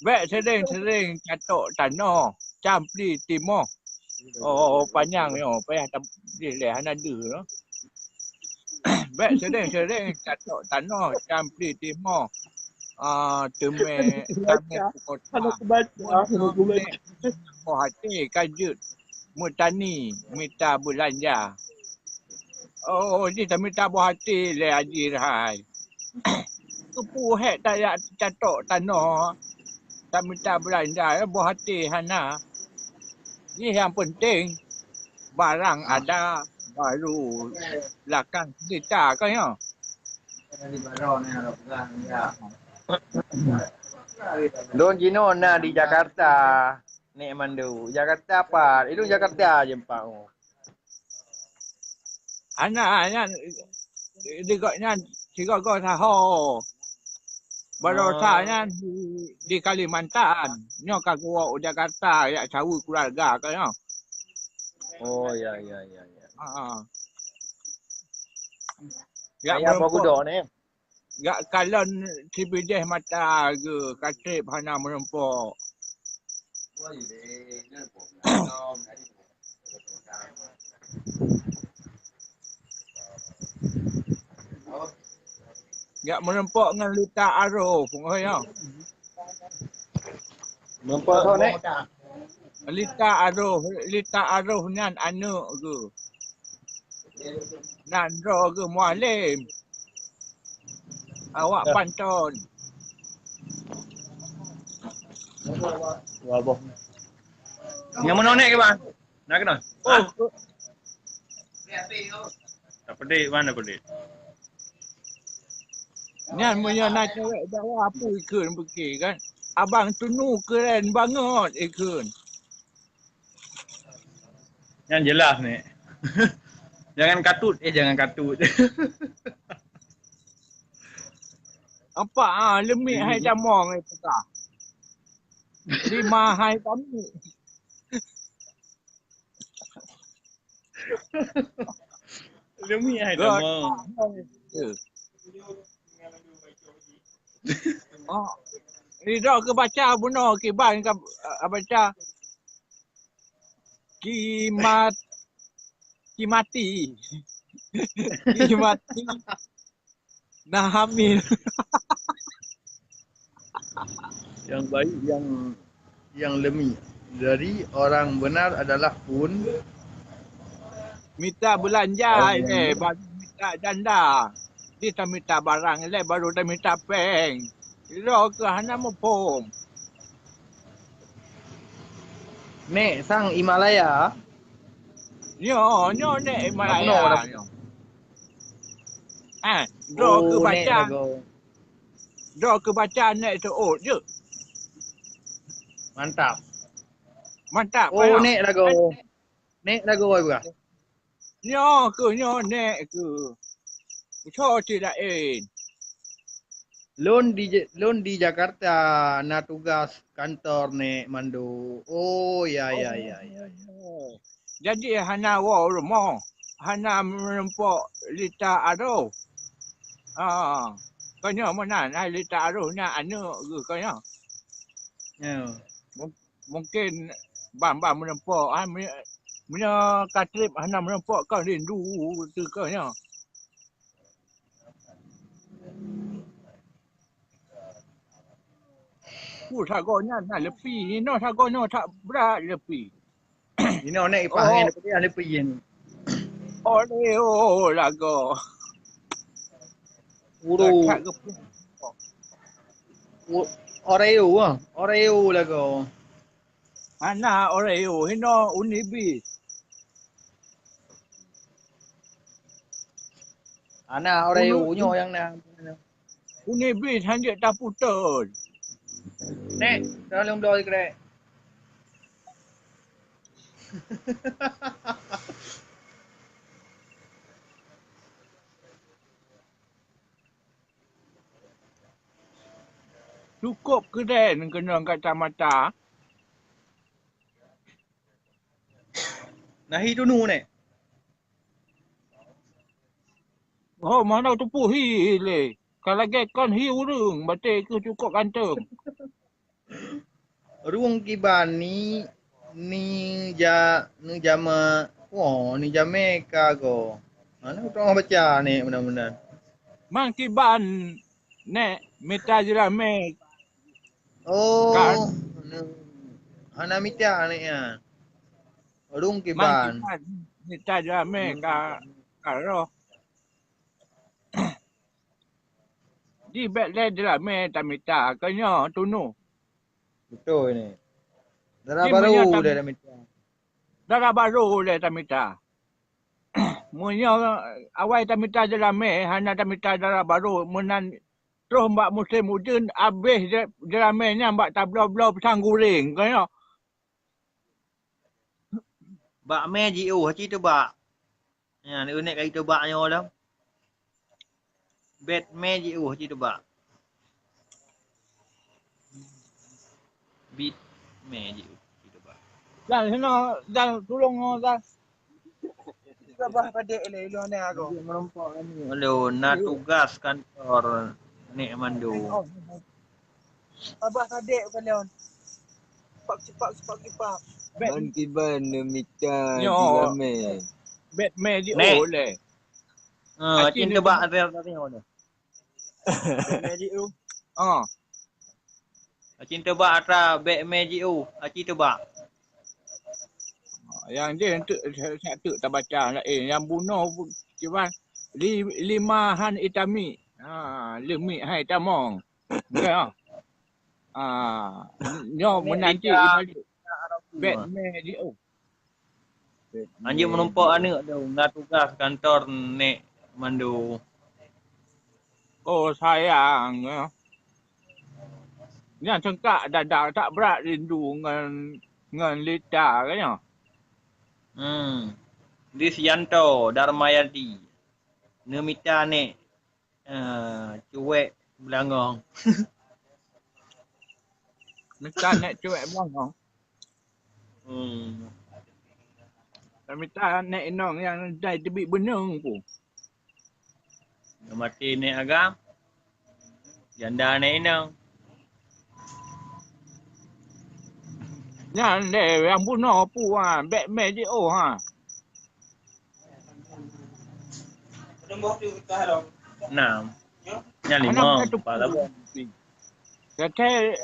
Baik sering catok tanah. Campli timur. Oh, panjang yo. Payah di lehan ada no. Baik sering catok tanah. Campli timur. Teme kami kota. Aku baca, aku Nek baca. oh hati kajut. Mutani minta belanja. Oh, dia tak minta buah hati le Haji Rahai. Kepu hek tak ya catok tanah. Tak minta belanja buah hati hana. Ini yang penting. Barang ada baru belakang kita kan ya. Don Gino na di Jakarta. Nek mandu. Jakarta apa? Itu Jakarta je empat. Anak digaknya sigaga taho. Barosanya di Kalimantan. Nyo kagua Jakarta ya cawu keluarga kan ya. Oh ya. Ya Ya apa kuda ni? Gak kalon cibideh mata ke katrip hana merempok. Gak merempok dengan lita aruf. Oh ya. Nampak tu ni? Lita aruf nan anak ke. Nan ro ke mualim. Awak pantun. Wabah. Yang mana naik ke bang? Nak kena? Oh, Tak pedih, mana pedih? nan punya nak cewek jawab apa ikun pergi kan. Abang tunu keren banget ikun. Yang jelas ni. Jangan katut. Jangan katut. Apa lemik hai jamong ni pekah. 5 hai kami. Demi hai dah mau. Oh. Ni dah ke baca bunuh ke ban ke baca. Kimati. Nah hamil. Yang baik yang lemi. Dari orang benar adalah pun Minta belanja ni baru minta janda. Dia tak minta barang ni baru dah minta peng. Iro ke hana mopom. Nek sang Himalaya. Nyo nek Malaya. Do ke baca. Do ke baca nek tu je. Mantap. Mantap. Oh nek lagu. Nek lagu ai bukan? Nyo nek ke. Cho tidak Loan di Jakarta na tugas kantor nek mandu. Oh ya. Jadi hana wa rumah. Hana merempok lita aro. Kanya mana lita aro na anak ke kanya. Ya. Mungkin bam merempok. Punya katrip hana merempok kau rindu tu kanya. Sagonya nak lepi. Sagonya tak berat lepi. Ini nek ipahangan depa dia lepi ni. Oleh lago. Uru. Oreo lagu. Ana Oreo hino unibi. Ana Oreo nyo yang na. Unibi hanjak tak putus. Nek, dalam doi krek. Cukup keren kena kacamata. Nahi tu nu nek. Oh mana tu puhi le. Kalau gekon hi urung bate ke cukup kantong. Ruang kiban ni jama. Wah, ni Jamaica go. Mana orang baca ni benar-benar. Mang kiban Nek meta jerame kan Oh, anak mita ni ya. Rung kiban. mangkipan meta jerame karo di bet le jerame tamita kanyo tunu. Betul ni. Darah Di menyo baru tam dia dah mita. darah baru le tamita. Munyo awai tamita jerame hanya tamita darah baru munan terus mbak musim hujan habis jeramenya mbak tablo-blo pisang guring kanyo. Bak me ji haji tu bak. Ya, ni unik kali tu bak nyo dah. Bet me ji haji tu bak. Bit me ji haji tu bak. Dan sino dan tulung dan Sabah pada ele ni aku. Dia merompak ni. Hello, nak tugas kantor Nek Mandu. Abah kadek kalian. Pak kipak. Man kiban mita Yo. dirame. Bet me di Nek. ole. Acin tu bak ada tengok ni. Bet me di u. Ah. Acin tu bak atra bet me ji acin tu bak. Yang dia satu tak baca yang bunuh kiban limahan itami. Lemi hai tamong. Ya. Nyo menanti balik. Bet me di u. Anjing menumpak anak tu nak tugas kantor Nek Mandu. Oh sayang. Ya. Yang cengkak dadak tak berat rindu dengan Lita kan ya. Disyanto Darmayadi. Nemita Nek cuek belangong. Minta nak cuek belakang. Dan minta nak inong yang dah tebik benung pun. Mati Nek Agam. Janda Nek Inang. Yang deh yang bunuh pu bet me je Enam. Yang lima. Pala pun. Kata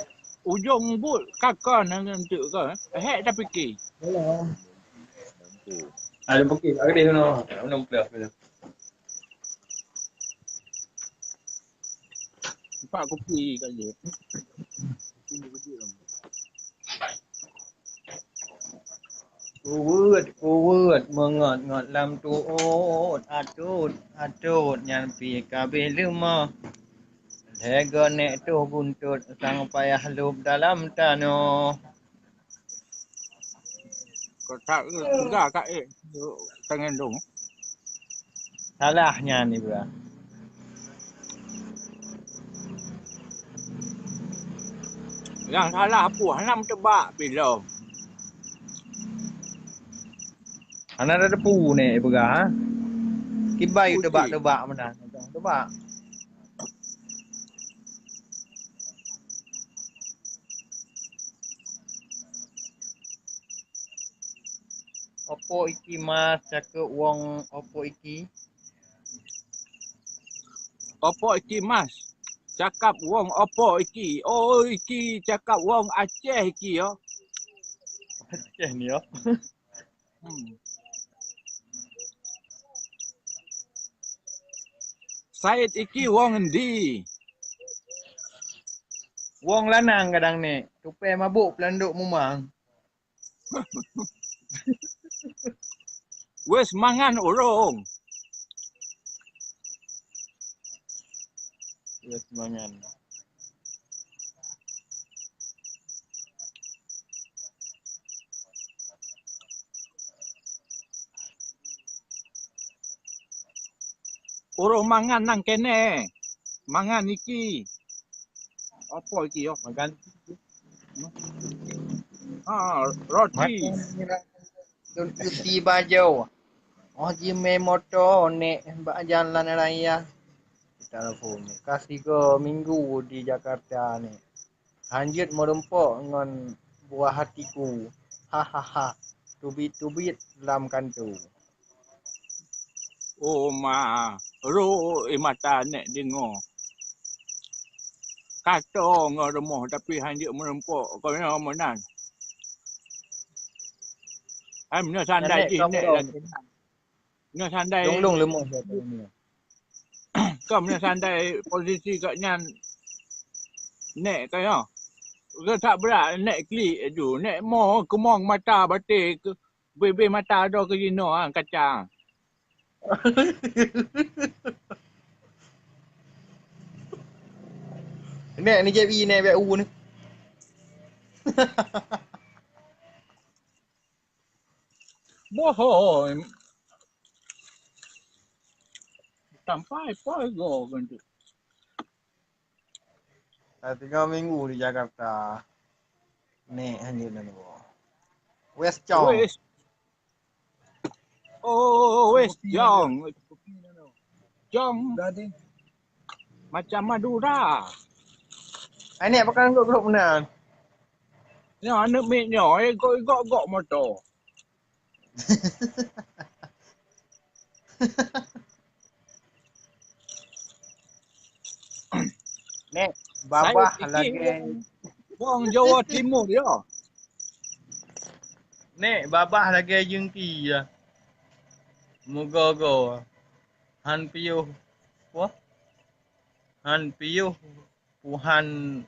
ujung but kakak dengan tu ke. Hek dah fikir. Ada bukit. Ada di sana. Belum clear. Pak kopi kat dia. Kuwet mengot-ngot lam tuut atut nyan pi kabeh lemah. Lega nek tu buntut sang payah lup dalam tanah. Kau tak juga kat tangan dong. Salahnya ni bro. Yang salah apa? Hanam tebak bila. Ana ada depu ni bera. Kibai tebak-tebak mana. Tebak. Opo iki mas cakap wong opo iki? Opo iki mas? Cakap wong opo iki? Oh iki cakap wong Aceh iki yo. Aceh ni yo. Said iki wong endi? Wong lanang kadang ni. Tupai mabuk pelanduk mumang. Wes mangan urung. Wes mangan. Urung mangan nang kene. Mangan iki. Apa iki yo? Makan. Roti. Cuti baju. Oh jime motor nek mbak jalan raya. Telefon. Kasih ke minggu di Jakarta ni. Hanjut merempok dengan buah hatiku. Hahaha. Tubit-tubit dalam kantu. Oh ma. Ro mata nek dengar. Kata orang remah tapi hanya merempok. Kau yang menan. Hai mana sandai Nek je kau nek dah. lagi. Mana sandai Dong lemah siapa ni. kau mana sandai posisi kat nyan nek kau ya. Kau tak berat nek klik tu. Nek mo kemong mata batik ke bebe mata ada ke jino kacang. Nek ni JB nek BU ni. Bohong. Sampai go kan tu. 3 minggu di Jakarta. Nek hanya ni. West Chong. Wes. Oh, wes jong. Jong. Macam Madura. Ai nek pakai grup mana? Ni anak mek nyo gok motor. Nek babah Saya lagi. fikir orang Jawa Timur dia. Nek babah lagi jengki ya. Moga-go. Han piuh. Wah. Han piuh. Puhan.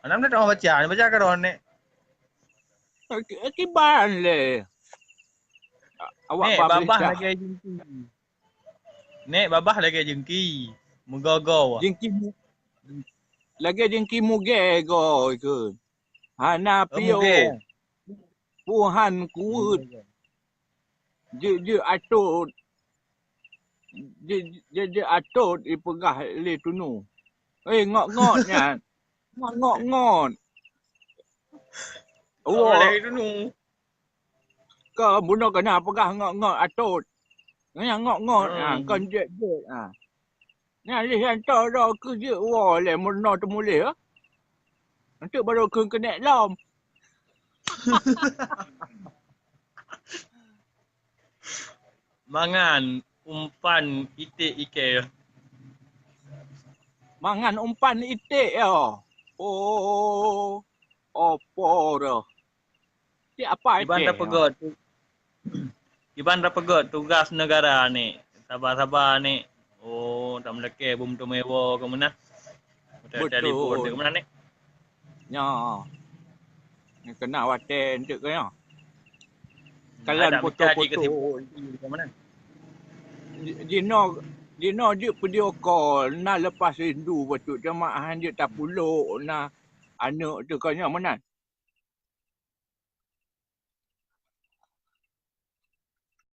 Anam dah baca ke ron nek. Kiban le. Awak Nek babah lagi jengki. Nek babah lagi jengki. Moga-go. jengki lagi jengki muge go ke. Hana pio. Puhan kuut. Je atut. Je atut ipegah le tunu. Ngok nya. Ngok. Oh, lagi tunu. Kau bunuh kena pegah ngok atut. Ngok kan je. Nah, lihat tahu dah kerja wala murna tu mulai ah. Nanti baru kena lam. Mangan umpan itik ike. Mangan umpan itik ya. Oh, apa dah. Siapa itik? Iban pegot tugas negara ni. Sabar ni. Oh, tak meleke bum tu mewo ke mana? Telefon ke mana ni? Ya. Ni kena waten tu ke ya. Kalian foto-foto. Ke mana? Dino dia video call nak lepas rindu betul jemaah dia tak puluk nak anak tu kan yang mana?